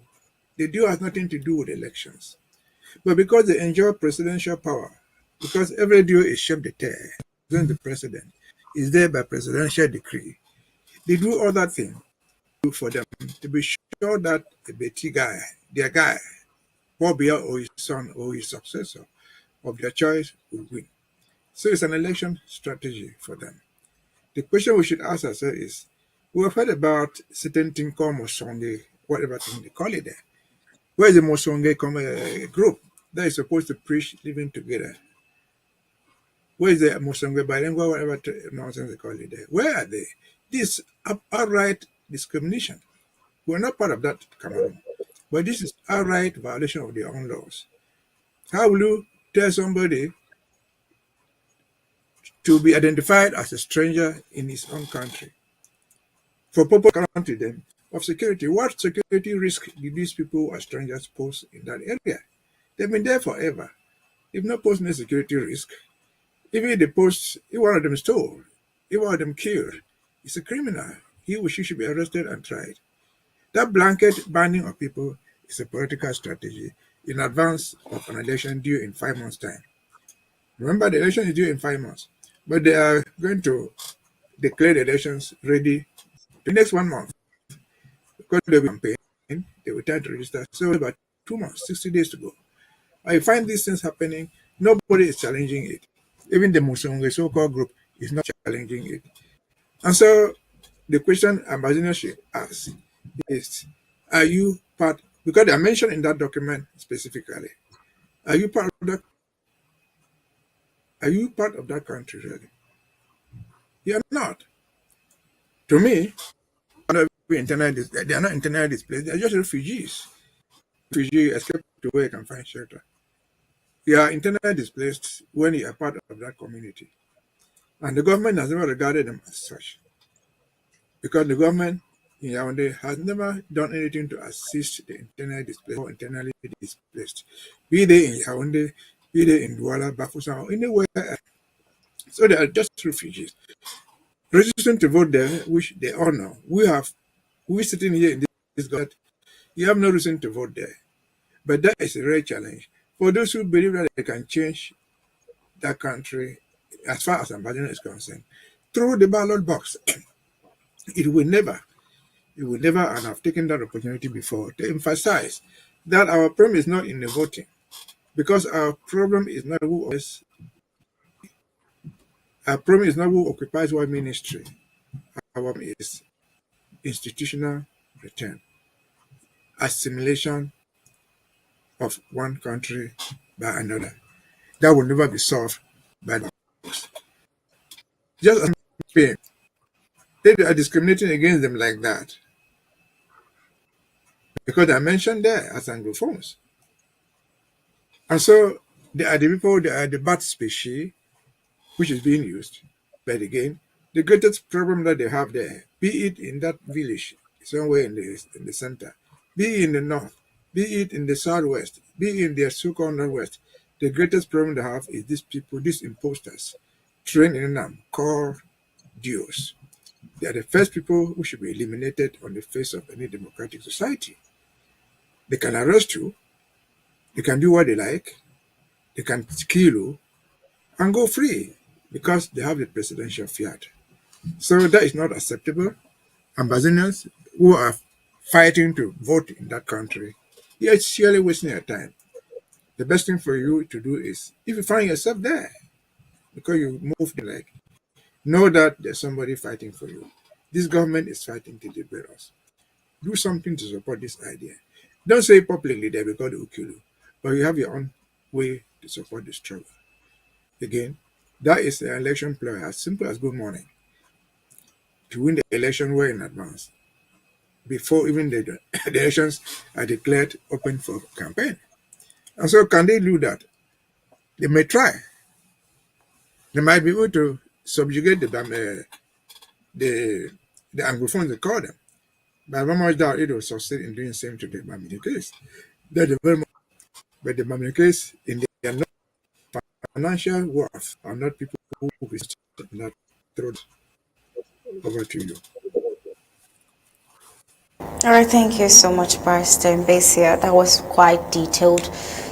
The duo has nothing to do with elections. But because they enjoy presidential power, because every duo is chef de terre, the president is there by presidential decree, they do all that thing for them to be sure that the Betty guy, their guy, Paul Biya or his son or his successor of their choice will win. So it's an election strategy for them. The question we should ask ourselves is, we have heard about certain thing called Mosonge, whatever thing they call it there. Where is the Mosonge group that is supposed to preach living together? Where is the Mosonge bilingual, whatever nonsense they call it there? Where are they? This outright discrimination. We're not part of that Cameroon. But this is outright violation of their own laws. How will you tell somebody to be identified as a stranger in his own country? For purpose country then of security, what security risk do these people who are strangers pose in that area? They've been there forever. If not pose no security risk, even the post, if one of them stole, if one of them killed, it's a criminal. He or she should be arrested and tried. That blanket banning of people is a political strategy in advance of an election due in 5 months' time. Remember, the election is due in 5 months, but they are going to declare the elections ready the next 1 month. Because they will campaign, they will try to register. So about 2 months, 60 days to go. I find these things happening, nobody is challenging it. Even the Musonge so-called group is not challenging it. And so the question Ambazonians should ask is, are you part, because they are mentioned in that document specifically, are you part of that? Are you part of that country really? You are not. To me, they are not internally displaced, they are just refugees. Refugees escape to where you can find shelter. You are internally displaced when you are part of that community. And the government has never regarded them as such. Because the government in Yaoundé has never done anything to assist the internally displaced or internally displaced, be they in Yaoundé, be they in Douala, Bafoussam, or anywhere else. So they are just refugees. Registering to vote there, which they all know. We sitting here in this government, you have no reason to vote there. But that is a real challenge. For those who believe that they can change that country, as far as Ambazonian is concerned, through the ballot box, it will never, and I've taken that opportunity before to emphasize that our problem is not in the voting, because our problem is not who occupies what ministry. Our problem is institutional return, assimilation of one country by another. That will never be solved by the box. Just as Spain, they are discriminating against them like that because they are mentioned there as Anglophones. And so they are the people, they are the bat species which is being used. But again, the greatest problem that they have there, be it in that village, somewhere in the center, be it in the north, be it in the southwest, be it in the so-called northwest, the greatest problem they have is these people, these imposters, trained in them, called duos. They are the first people who should be eliminated on the face of any democratic society. They can arrest you, they can do what they like, they can kill you, and go free because they have the presidential fiat. So that is not acceptable. Ambazonians who are fighting to vote in that country, you're surely wasting your time. The best thing for you to do is, if you find yourself there, because you moved like, know that there's somebody fighting for you. This government is fighting to liberate us. Do something to support this idea. Don't say it publicly there because they will kill you, but you have your own way to support the struggle. Again, that is the election ploy, as simple as good morning. To win the election well in advance, before even the elections are declared open for campaign. And so, can they do that? They may try. They might be able to subjugate the Anglophones, they call them. But I very much doubt it will succeed in doing the same to the Bamini case. But the Bamini case, in their financial worth, are not people who will not throw over to you. All right, thank you so much, Barrister Mbeseha. That was quite detailed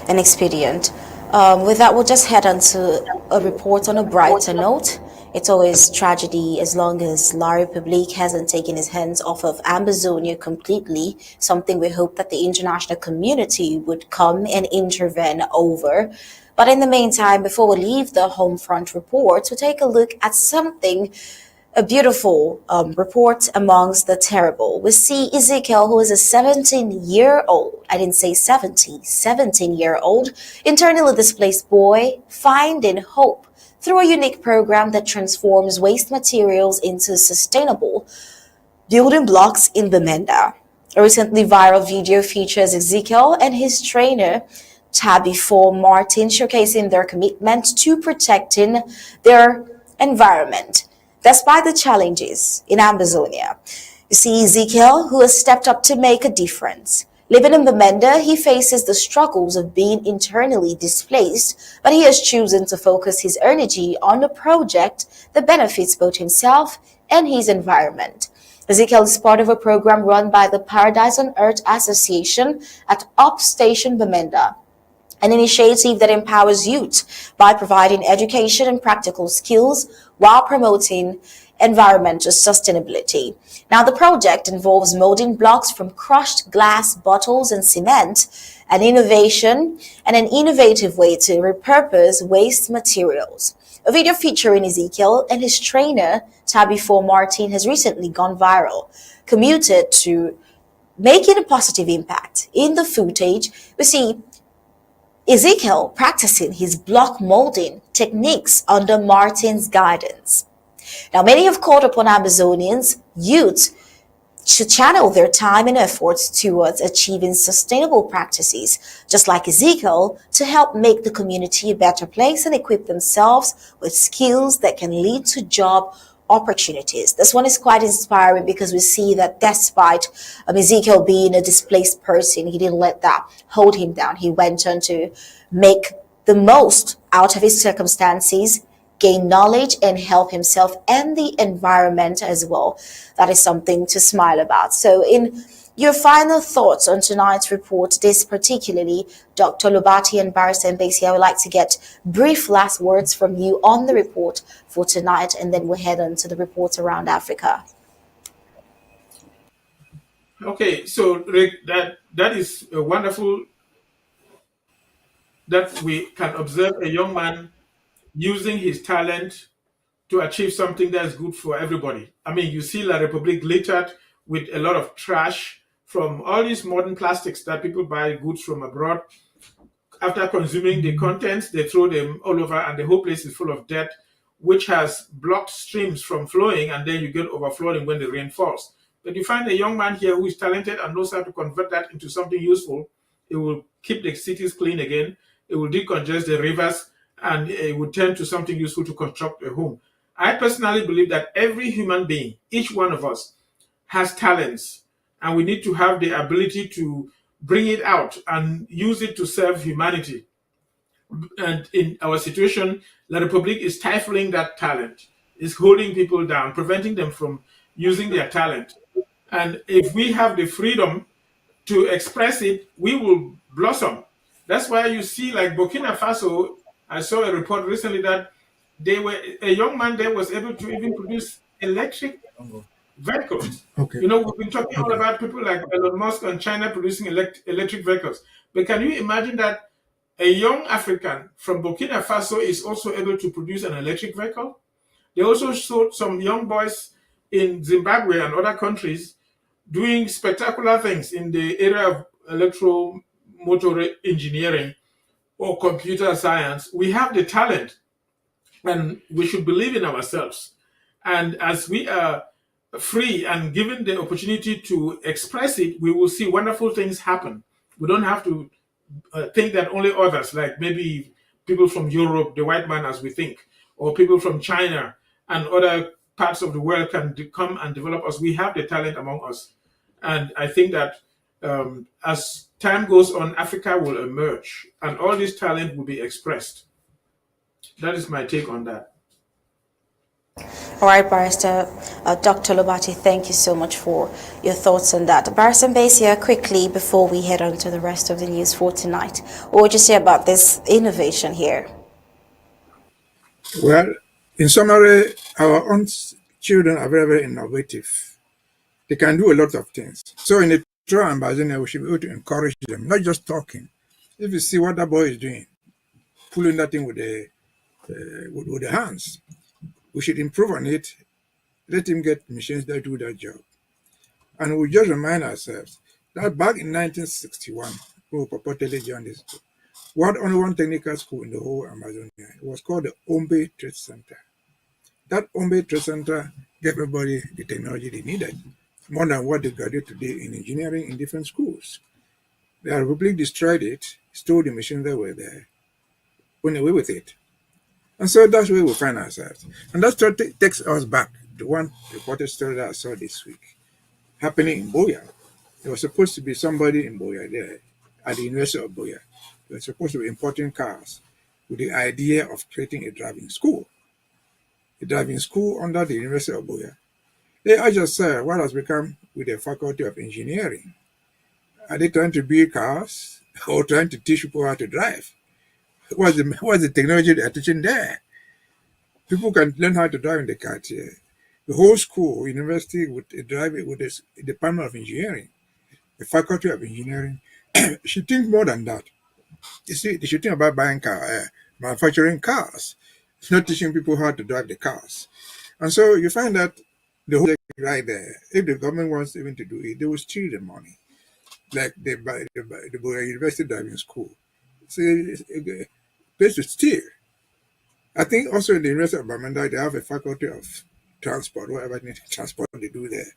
and expedient. With that, we'll just head on to a report on a brighter note. It's always tragedy as long as La République hasn't taken his hands off of Ambazonia completely, something we hope that the international community would come and intervene over. But in the meantime, before we leave the home front report, we'll take a look at a beautiful report amongst the terrible. We see Ezekiel, who is a 17-year-old, I didn't say 70, 17-year-old, internally displaced boy, finding hope through a unique program that transforms waste materials into sustainable building blocks in Bamenda. A recently viral video features Ezekiel and his trainer, Tabitha Martin, showcasing their commitment to protecting their environment despite the challenges in Amazonia. You see Ezekiel, who has stepped up to make a difference. Living in Bamenda, he faces the struggles of being internally displaced, but he has chosen to focus his energy on a project that benefits both himself and his environment. Ezekiel is part of a program run by the Paradise on Earth Association at Upstation Bamenda, an initiative that empowers youth by providing education and practical skills while promoting environmental sustainability. Now, the project involves molding blocks from crushed glass bottles and cement, an innovative way to repurpose waste materials. A video featuring Ezekiel and his trainer, Tabitha Martin, has recently gone viral, committed to making a positive impact. In the footage, we see Ezekiel practicing his block molding techniques under Martin's guidance. Now, many have called upon Amazonians, youth, to channel their time and efforts towards achieving sustainable practices, just like Ezekiel, to help make the community a better place and equip themselves with skills that can lead to job opportunities. This one is quite inspiring because we see that despite Ezekiel being a displaced person, he didn't let that hold him down. He went on to make the most out of his circumstances, gain knowledge, and help himself and the environment as well. That is something to smile about. So in your final thoughts on tonight's report, this particularly, Dr. Lobati and Barrister Mbeseha, I would like to get brief last words from you on the report for tonight, and then we'll head on to the reports around Africa. Okay, so Rick, that is wonderful that we can observe a young man using his talent to achieve something that's good for everybody. I mean, you see La République littered with a lot of trash from all these modern plastics that people buy goods from abroad. After consuming the contents, they throw them all over, and the whole place is full of dirt, which has blocked streams from flowing, and then you get overflowing when the rain falls. But you find a young man here who is talented and knows how to convert that into something useful. It will keep the cities clean again. It will decongest the rivers, and it will turn to something useful to construct a home. I personally believe that every human being, each one of us, has talents, and we need to have the ability to bring it out and use it to serve humanity. And in our situation, La République is stifling that talent, is holding people down, preventing them from using their talent. And if we have the freedom to express it, we will blossom. That's why you see, like Burkina Faso, I saw a report recently that a young man there was able to even produce electric vehicles. Okay. You know, we've been talking all about people like Elon Musk and China producing electric vehicles. But can you imagine that a young African from Burkina Faso is also able to produce an electric vehicle? They also showed some young boys in Zimbabwe and other countries doing spectacular things in the area of electromotor engineering or computer science. We have the talent, and we should believe in ourselves. And as we are free and given the opportunity to express it, we will see wonderful things happen. We don't have to think that only others, like maybe people from Europe, the white man as we think, or people from China and other parts of the world can come and develop us. We have the talent among us. And I think that as time goes on, Africa will emerge and all this talent will be expressed. That is my take on that. All right, Barrister Dr. Lobati, thank you so much for your thoughts on that. Barrister Mbeseha, quickly before we head on to the rest of the news for tonight, what would you say about this innovation here? Well, in summary, our own children are very, very innovative. They can do a lot of things. So in the trial Ambazonia, we should be able to encourage them, not just talking. If you see what that boy is doing, pulling that thing with the hands, we should improve on it. Let him get machines that do that job. And we just remind ourselves that back in 1961, we were purportedly joined this school. We had only one technical school in the whole Amazonia. It was called the Ombe Trade Center. That Ombe Trade Center gave everybody the technology they needed, more than what they graduate today in engineering in different schools. The Republic destroyed it, stole the machines that were there, went away with it. And so that's where we find ourselves. And that story takes us back to one reported story that I saw this week, happening in Boya. There was supposed to be somebody in Boya there, at the University of Boya. They were supposed to be importing cars with the idea of creating a driving school. A driving school under the University of Boya. They asked yourself, what has become with the Faculty of Engineering? Are they trying to build cars or trying to teach people how to drive? What's the technology they are teaching there? People can learn how to drive in the car here. The whole school, university, would drive it with the Department of Engineering, the Faculty of Engineering. Should think more than that. You see, they should think about manufacturing cars. It's not teaching people how to drive the cars. And so you find that the whole thing right there, if the government wants even to do it, they will steal the money. Like the University Driving School. It's a place to steal. I think also in the University of Bamenda, they have a faculty of transport, whatever transport they do there.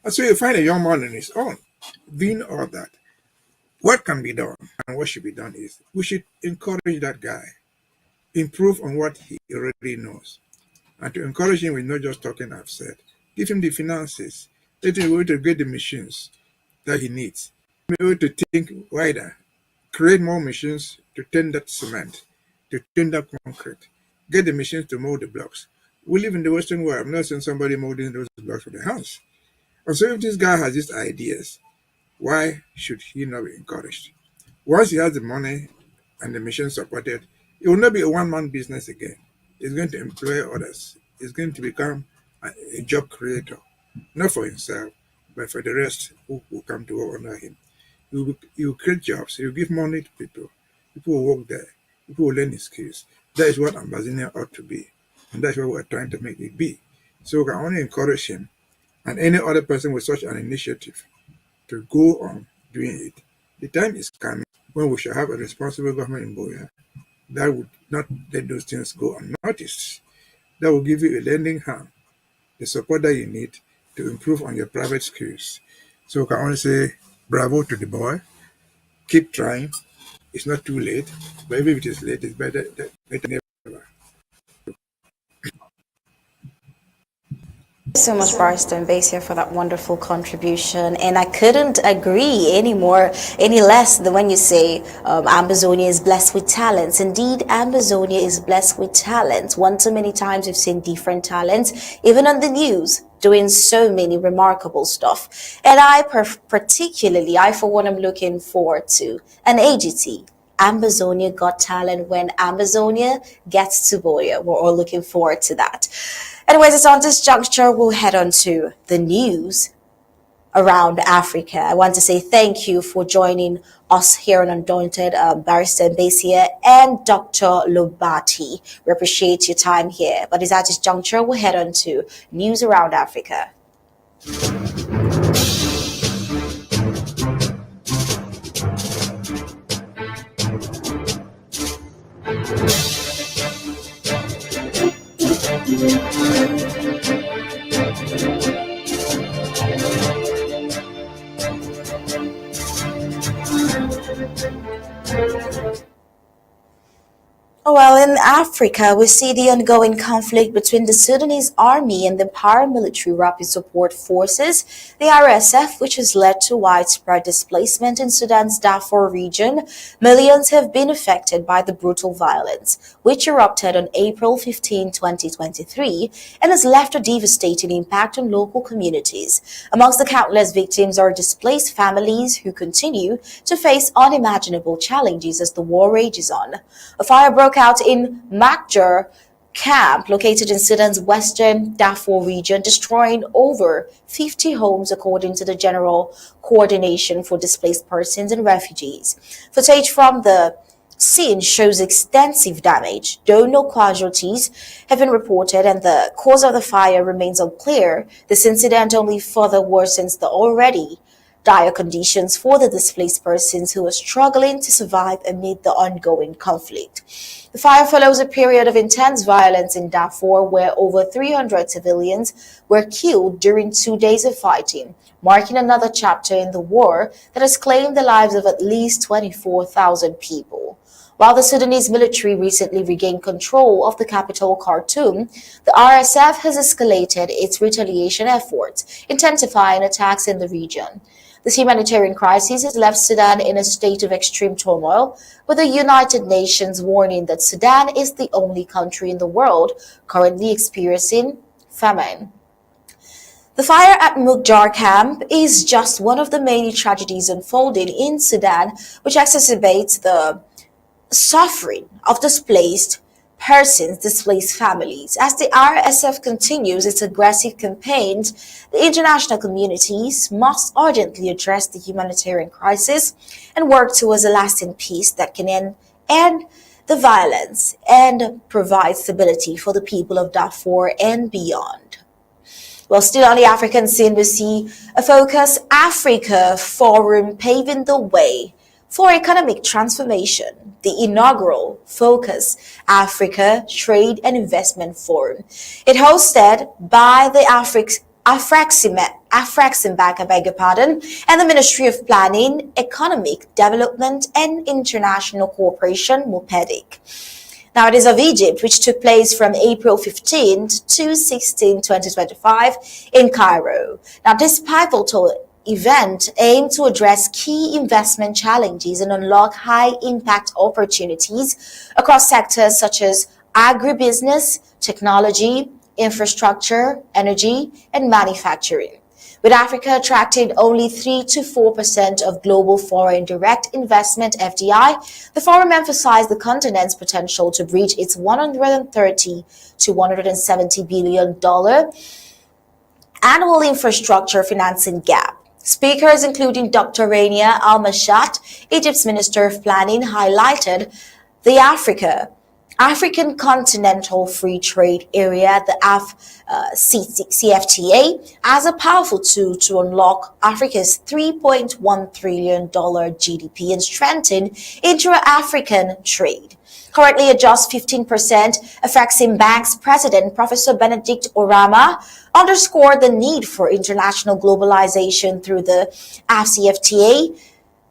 And so you find a young man on his own doing all that. What can be done and what should be done is we should encourage that guy, improve on what he already knows. And to encourage him with not just talking, I've said, give him the finances, let him be able to get the machines that he needs, be able to think wider, create more machines to turn that cement, to turn that concrete, get the machines to mold the blocks. We live in the Western world. I'm not seeing somebody molding those blocks with their hands. And so if this guy has these ideas, why should he not be encouraged? Once he has the money and the machine supported, it will not be a one-man business again. He's going to employ others. He's going to become a job creator, not for himself, but for the rest who will come to work under him. He will create jobs. He will give money to people. People will work there. People will learn his skills. That is what Ambazonia ought to be. And that's what we're trying to make it be. So we can only encourage him and any other person with such an initiative to go on doing it. The time is coming when we shall have a responsible government in Boya that would not let those things go unnoticed. That will give you a lending hand, the support that you need to improve on your private skills. So we can only say bravo to the boy. Keep trying. It's not too late, but even if it is late, it's better than never. Thank you so much, Barrister Mbeseha, for that wonderful contribution. And I couldn't agree any less than when you say Ambazonia is blessed with talents. Indeed, Ambazonia is blessed with talents. One too many times we've seen different talents, even on the news, doing so many remarkable stuff. And I particularly, for one, am looking forward to an AGT. Ambazonia Got Talent when Ambazonia gets to Boya. We're all looking forward to that. Anyways, it's on this juncture, we'll head on to the news around Africa. I want to say thank you for joining us here on Undaunted, Barrister Mbeseha and Dr. Lobati. We appreciate your time here. But it's at this juncture, we'll head on to news around Africa. Well, in Africa, we see the ongoing conflict between the Sudanese army and the paramilitary rapid support forces, the RSF, which has led to widespread displacement in Sudan's Darfur region. Millions have been affected by the brutal violence, which erupted on April 15, 2023, and has left a devastating impact on local communities. Amongst the countless victims are displaced families who continue to face unimaginable challenges as the war rages on. A fire broke out in Makjar camp located in Sudan's western Darfur region, destroying over 50 homes according to the General Coordination for Displaced Persons and Refugees. Footage from the scene shows extensive damage, though no casualties have been reported and the cause of the fire remains unclear. This incident only further worsens the already dire conditions for the displaced persons who are struggling to survive amid the ongoing conflict. The fire follows a period of intense violence in Darfur where over 300 civilians were killed during 2 days of fighting, marking another chapter in the war that has claimed the lives of at least 24,000 people. While the Sudanese military recently regained control of the capital Khartoum, the RSF has escalated its retaliation efforts, intensifying attacks in the region. This humanitarian crisis has left Sudan in a state of extreme turmoil, with the United Nations warning that Sudan is the only country in the world currently experiencing famine. The fire at Makjar camp is just one of the many tragedies unfolding in Sudan, which exacerbates the suffering of displaced persons, displaced families. As the RSF continues its aggressive campaigns, the international communities must urgently address the humanitarian crisis and work towards a lasting peace that can end the violence and provide stability for the people of Darfur and beyond. Well, still on the African scene, we see a Focus Africa Forum paving the way for economic transformation, the inaugural Focus Africa Trade and Investment Forum. It hosted by the Afrexim Bank, and the Ministry of Planning, Economic Development and International Cooperation, MOPEDIC. Now, it is of Egypt, which took place from April 15 to 16, 2025 in Cairo. Now, this pivotal event aimed to address key investment challenges and unlock high-impact opportunities across sectors such as agribusiness, technology, infrastructure, energy, and manufacturing. With Africa attracting only 3 to 4% of global foreign direct investment (FDI), the forum emphasized the continent's potential to bridge its $130 to $170 billion annual infrastructure financing gap. Speakers, including Dr. Rania Al-Mashat, Egypt's Minister of Planning, highlighted the African Continental Free Trade Area, the CFTA, as a powerful tool to unlock Africa's $3.1 trillion GDP and strengthen intra-African trade. Currently at just 15%, Afrexim Bank's president, Professor Benedict Orama, underscored the need for international globalization through the AfCFTA,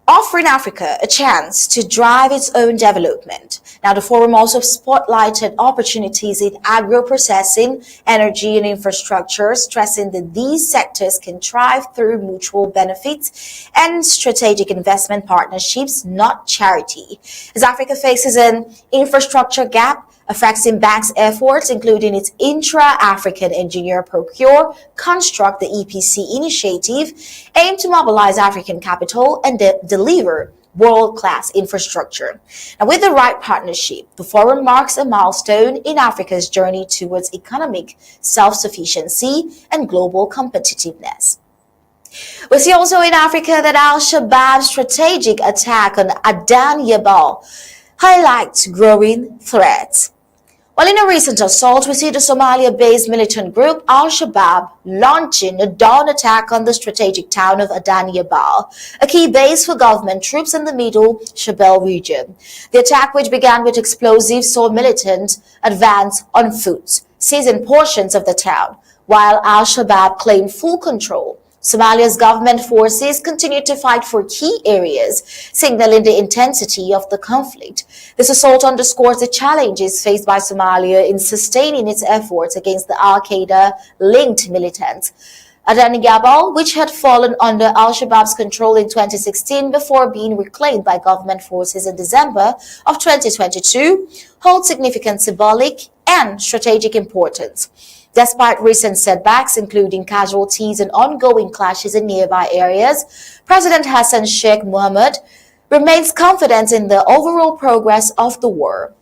offering Africa a chance to drive its own development. Now, the forum also spotlighted opportunities in agro-processing, energy, and infrastructure, stressing that these sectors can thrive through mutual benefits and strategic investment partnerships, not charity. As Africa faces an infrastructure gap, Afrexim Bank's efforts, including its intra-African engineer procure construct, the EPC initiative, aim to mobilize African capital and deliver world-class infrastructure. Now, with the right partnership, the forum marks a milestone in Africa's journey towards economic self-sufficiency and global competitiveness. We see also in Africa that Al-Shabaab's strategic attack on Adan Yabal highlights growing threats. While in a recent assault, we see the Somalia-based militant group Al-Shabaab launching a dawn attack on the strategic town of Adan Yabal, a key base for government troops in the Middle Shabelle region. The attack, which began with explosives, saw militants advance on foot, seizing portions of the town, while al-Shabaab claimed full control. Somalia's government forces continue to fight for key areas, signaling the intensity of the conflict. This assault underscores the challenges faced by Somalia in sustaining its efforts against the al-Qaeda-linked militants. Adan Gabal, which had fallen under al-Shabaab's control in 2016 before being reclaimed by government forces in December of 2022, holds significant symbolic and strategic importance. Despite recent setbacks, including casualties and ongoing clashes in nearby areas, President Hassan Sheikh Mohamud remains confident in the overall progress of the war.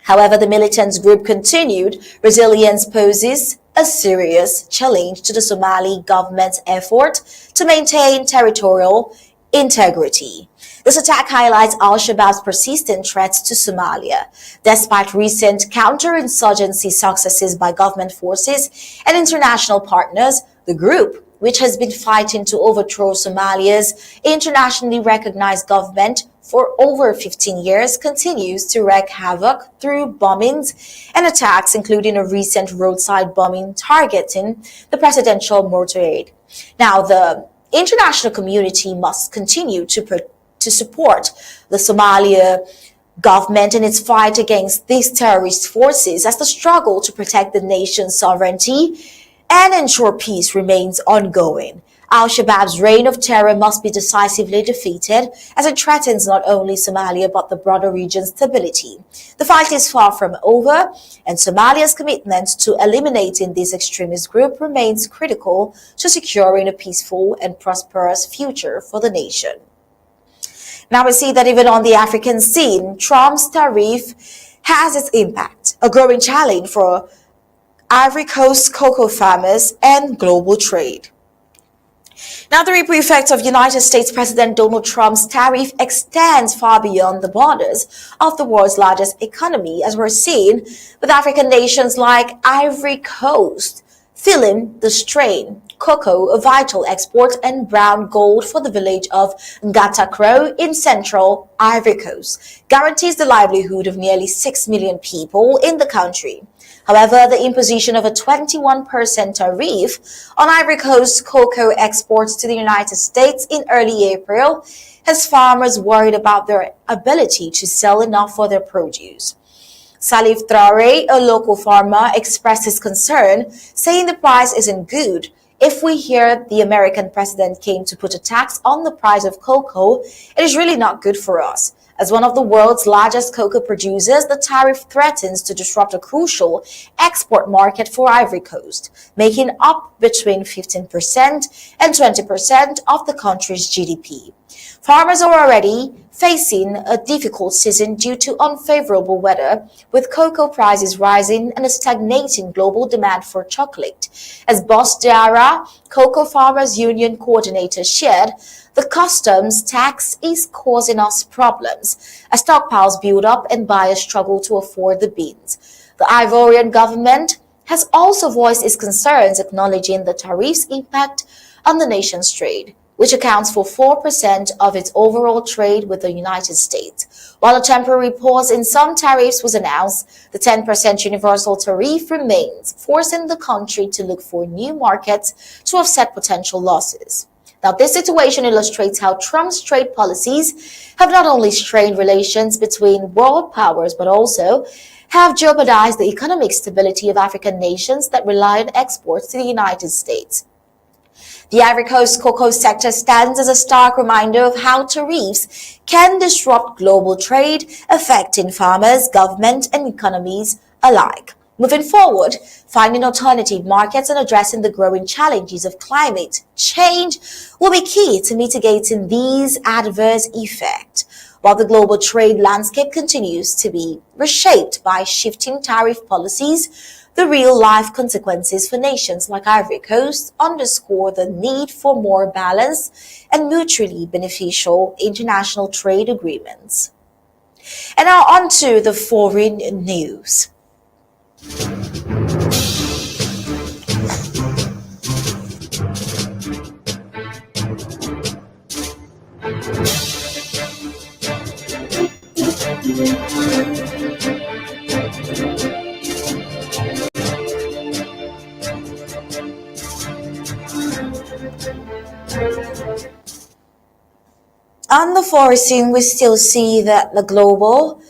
However, the militants group continued resilience poses a serious challenge to the Somali government's effort to maintain territorial integrity. This attack highlights al-Shabaab's persistent threats to Somalia. Despite recent counterinsurgency successes by government forces and international partners, the group, which has been fighting to overthrow Somalia's internationally recognized government for over 15 years, continues to wreak havoc through bombings and attacks, including a recent roadside bombing targeting the presidential motorcade. Now, the international community must continue to support the Somalia government in its fight against these terrorist forces as the struggle to protect the nation's sovereignty and ensure peace remains ongoing. Al-Shabaab's reign of terror must be decisively defeated as it threatens not only Somalia but the broader region's stability. The fight is far from over, and Somalia's commitment to eliminating this extremist group remains critical to securing a peaceful and prosperous future for the nation. Now we see that even on the African scene, Trump's tariff has its impact, a growing challenge for Ivory Coast cocoa farmers and global trade. Now, the ripple effect of United States President Donald Trump's tariff extends far beyond the borders of the world's largest economy, as we're seeing with African nations like Ivory Coast feeling the strain. Cocoa, a vital export, and brown gold for the village of Ngatakro in central Ivory Coast, guarantees the livelihood of nearly 6 million people in the country. However, the imposition of a 21% tariff on Ivory Coast cocoa exports to the United States in early April has farmers worried about their ability to sell enough for their produce. Salif Traore, a local farmer, expressed his concern, saying the price isn't good. If we hear the American president came to put a tax on the price of cocoa, it is really not good for us. As one of the world's largest cocoa producers, the tariff threatens to disrupt a crucial export market for Ivory Coast, making up between 15% and 20% of the country's GDP. Farmers are already facing a difficult season due to unfavorable weather, with cocoa prices rising and a stagnating global demand for chocolate. As Boss Diarra, Cocoa Farmers Union coordinator, shared, the customs tax is causing us problems as stockpiles build up and buyers struggle to afford the beans. The Ivorian government has also voiced its concerns, acknowledging the tariff's impact on the nation's trade, which accounts for 4% of its overall trade with the United States. While a temporary pause in some tariffs was announced, the 10% universal tariff remains, forcing the country to look for new markets to offset potential losses. Now, this situation illustrates how Trump's trade policies have not only strained relations between world powers, but also have jeopardized the economic stability of African nations that rely on exports to the United States. The Ivory Coast cocoa sector stands as a stark reminder of how tariffs can disrupt global trade, affecting farmers, government, and economies alike. Moving forward, finding alternative markets and addressing the growing challenges of climate change will be key to mitigating these adverse effects. While the global trade landscape continues to be reshaped by shifting tariff policies, the real-life consequences for nations like Ivory Coast underscore the need for more balanced and mutually beneficial international trade agreements. And now on to the foreign news. On the foreign scene, we still see that the global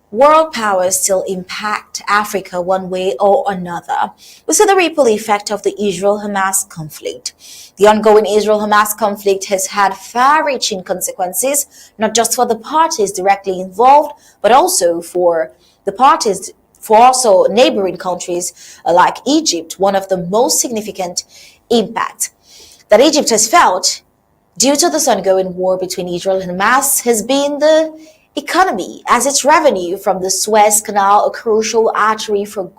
world powers still impact Africa one way or another. We see the ripple effect of the Israel-Hamas conflict. The ongoing Israel-Hamas conflict has had far-reaching consequences, not just for the parties directly involved, but also for the parties, for also neighboring countries like Egypt. One of the most significant impacts that Egypt has felt due to this ongoing war between Israel and Hamas has been the economy, as its revenue from the Suez Canal, a crucial artery for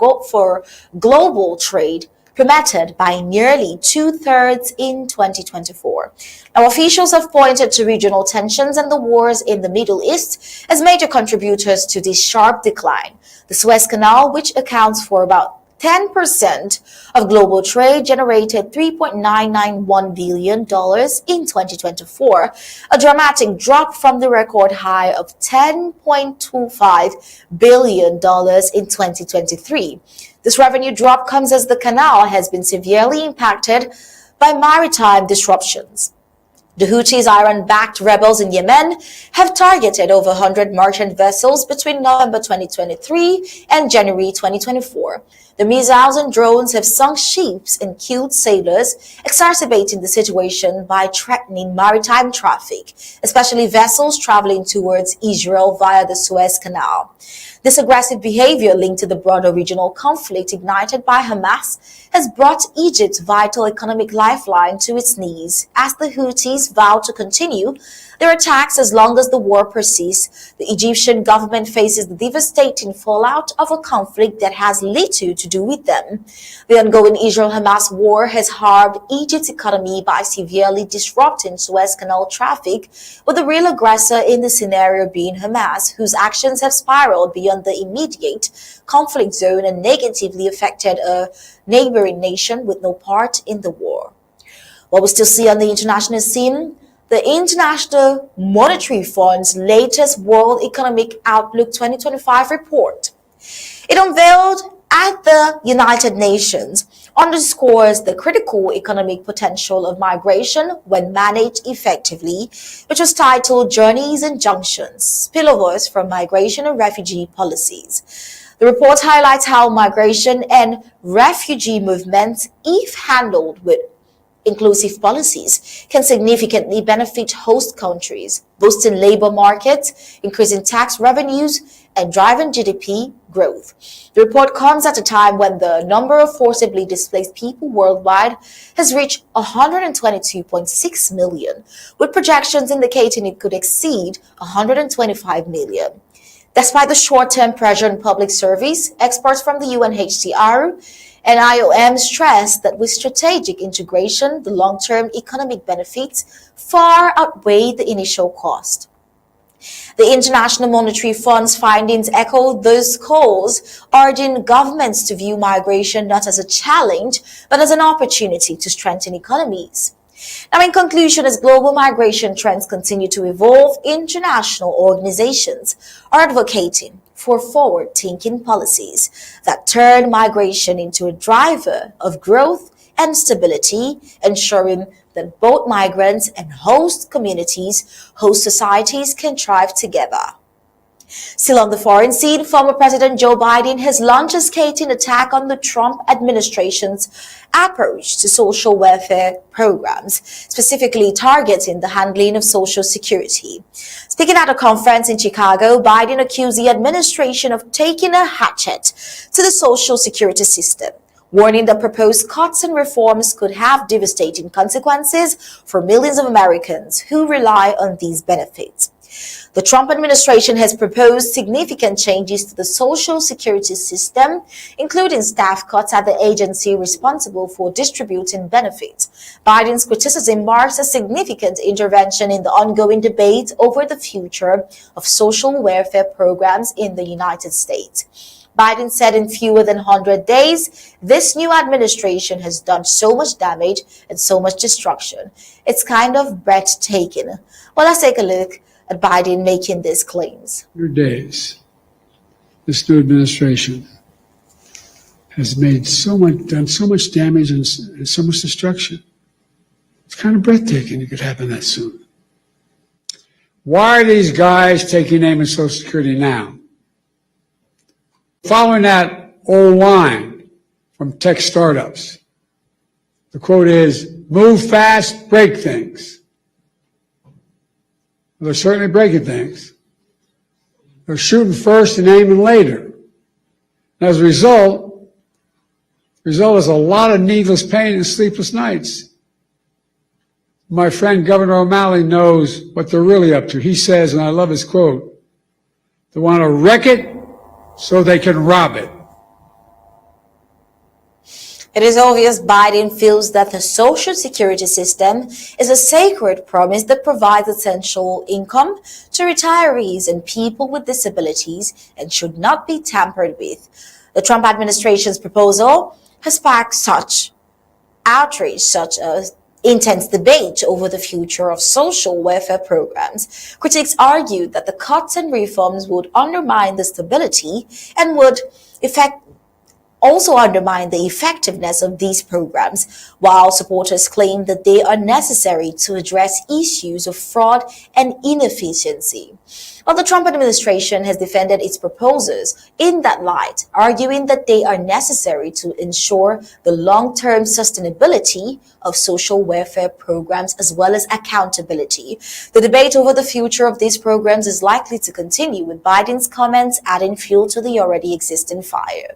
global trade, plummeted by nearly two-thirds in 2024. Now, officials have pointed to regional tensions and the wars in the Middle East as major contributors to this sharp decline. The Suez Canal, which accounts for about 10% of global trade, generated $3.991 billion in 2024, a dramatic drop from the record high of $10.25 billion in 2023. This revenue drop comes as the canal has been severely impacted by maritime disruptions. The Houthis, Iran-backed rebels in Yemen, have targeted over 100 merchant vessels between November 2023 and January 2024. The missiles and drones have sunk ships and killed sailors, exacerbating the situation by threatening maritime traffic, especially vessels traveling towards Israel via the Suez Canal. This aggressive behavior, linked to the broader regional conflict ignited by Hamas, has brought Egypt's vital economic lifeline to its knees, as the Houthis vow to continue their attacks as long as the war persists. The Egyptian government faces the devastating fallout of a conflict that has little to do with them. The ongoing Israel-Hamas war has harmed Egypt's economy by severely disrupting Suez Canal traffic, with the real aggressor in the scenario being Hamas, whose actions have spiraled beyond the immediate conflict zone and negatively affected a neighboring nation with no part in the war. What we still see on the international scene, the International Monetary Fund's latest World Economic Outlook 2025 report. It unveiled at the United Nations underscores the critical economic potential of migration when managed effectively, which was titled Journeys and Junctions, Spillovers from Migration and Refugee Policies. The report highlights how migration and refugee movements, if handled with inclusive policies, can significantly benefit host countries, boosting labor markets, increasing tax revenues, and driving GDP growth. The report comes at a time when the number of forcibly displaced people worldwide has reached 122.6 million, with projections indicating it could exceed 125 million. Despite the short-term pressure on public service, experts from the UNHCR and IOM stress that with strategic integration, the long-term economic benefits far outweigh the initial cost. The International Monetary Fund's findings echo those calls, urging governments to view migration not as a challenge, but as an opportunity to strengthen economies. Now, in conclusion, as global migration trends continue to evolve, international organizations are advocating for forward-thinking policies that turn migration into a driver of growth and stability, ensuring that both migrants and host communities, host societies can thrive together. Still on the foreign scene, former President Joe Biden has launched a scathing attack on the Trump administration's approach to social welfare programs, specifically targeting the handling of Social Security. Speaking at a conference in Chicago, Biden accused the administration of taking a hatchet to the Social Security system, warning that proposed cuts and reforms could have devastating consequences for millions of Americans who rely on these benefits. The Trump administration has proposed significant changes to the Social Security system, including staff cuts at the agency responsible for distributing benefits. Biden's criticism marks a significant intervention in the ongoing debate over the future of social welfare programs in the United States. Biden said in fewer than 100 days, this new administration has done so much damage and so much destruction. It's kind of breathtaking. Well, let's take a look at Biden making these claims. 100 days, this new administration has made done so much damage and so much destruction. kind of breathtaking it could happen that soon. Why are these guys taking aim at Social Security now? Following that old line from tech startups, the quote is, move fast, break things. Well, they're certainly breaking things. They're shooting first and aiming later. And as a result, the result is a lot of needless pain and sleepless nights. My friend Governor O'Malley knows what they're really up to. He says, and I love his quote, they want to wreck it so they can rob it. It is obvious Biden feels that the social security system is a sacred promise that provides essential income to retirees and people with disabilities and should not be tampered with. The Trump administration's proposal has sparked such outrage, such as intense debate over the future of social welfare programs. Critics argued that the cuts and reforms would undermine the stability and would also undermine the effectiveness of these programs, while supporters claim that they are necessary to address issues of fraud and inefficiency. While the Trump administration has defended its proposals in that light, arguing that they are necessary to ensure the long-term sustainability of social welfare programs as well as accountability. The debate over the future of these programs is likely to continue, with Biden's comments adding fuel to the already existing fire.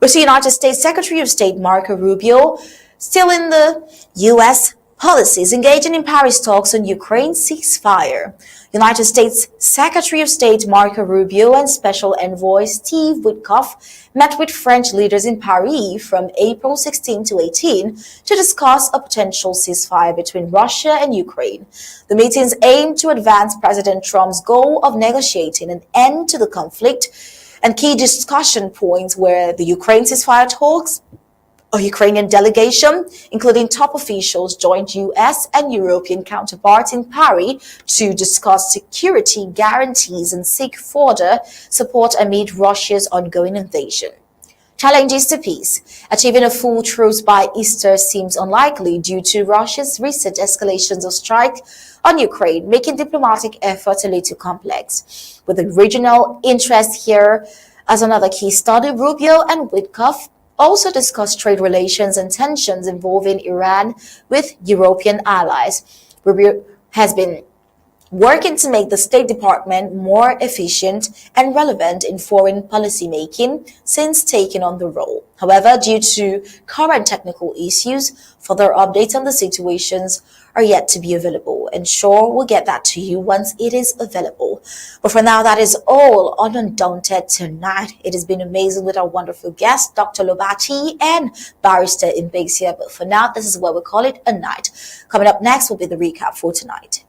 We see United States Secretary of State Marco Rubio still in the U.S. policies, engaging in Paris talks on Ukraine ceasefire. United States Secretary of State Marco Rubio and Special Envoy Steve Witkoff met with French leaders in Paris from April 16 to 18 to discuss a potential ceasefire between Russia and Ukraine. The meetings aim to advance President Trump's goal of negotiating an end to the conflict, and key discussion points were the Ukraine ceasefire talks. A Ukrainian delegation, including top officials, joined U.S. and European counterparts in Paris to discuss security guarantees and seek further support amid Russia's ongoing invasion. Challenges to peace. Achieving a full truce by Easter seems unlikely due to Russia's recent escalations of strike on Ukraine, making diplomatic efforts a little complex. With the regional interest here as another key study, Rubio and Witkoff also discussed trade relations and tensions involving Iran with European allies. Rubio has been working to make the State Department more efficient and relevant in foreign policy making since taking on the role. However, due to current technical issues, further updates on the situations are yet to be available, and sure, we'll get that to you once it is available. But for now, that is all on Undaunted tonight. It has been amazing with our wonderful guests, Dr. Lobati and Barrister Mbeseha. But for now, this is what we call it a night. Coming up next will be the recap for tonight.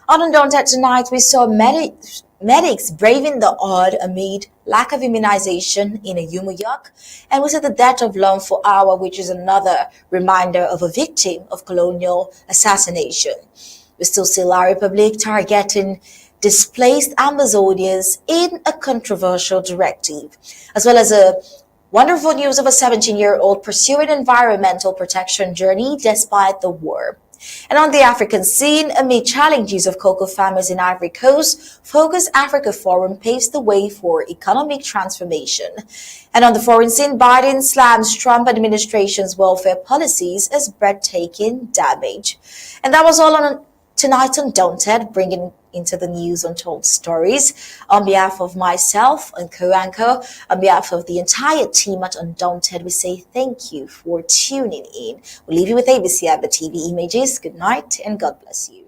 On Undaunted tonight, we saw medics braving the odd amid lack of immunization in Eyumojock, and we saw the death of Lonfor, which is another reminder of a victim of Colonial assassination. We still see La Republic targeting displaced Ambazonians in a controversial directive, as well as a wonderful news of a 17-year-old pursuing environmental protection journey despite the war. And on the African scene, amid challenges of cocoa farmers in Ivory Coast, Focus Africa Forum paves the way for economic transformation. And on the foreign scene, Biden slams Trump administration's welfare policies as breathtaking damage. And that was all on tonight Undaunted, bringing into the news untold stories. On behalf of myself and co-anchor, on behalf of the entire team at Undaunted, we say thank you for tuning in. We'll leave you with ABC Amba TV images. Good night and God bless you.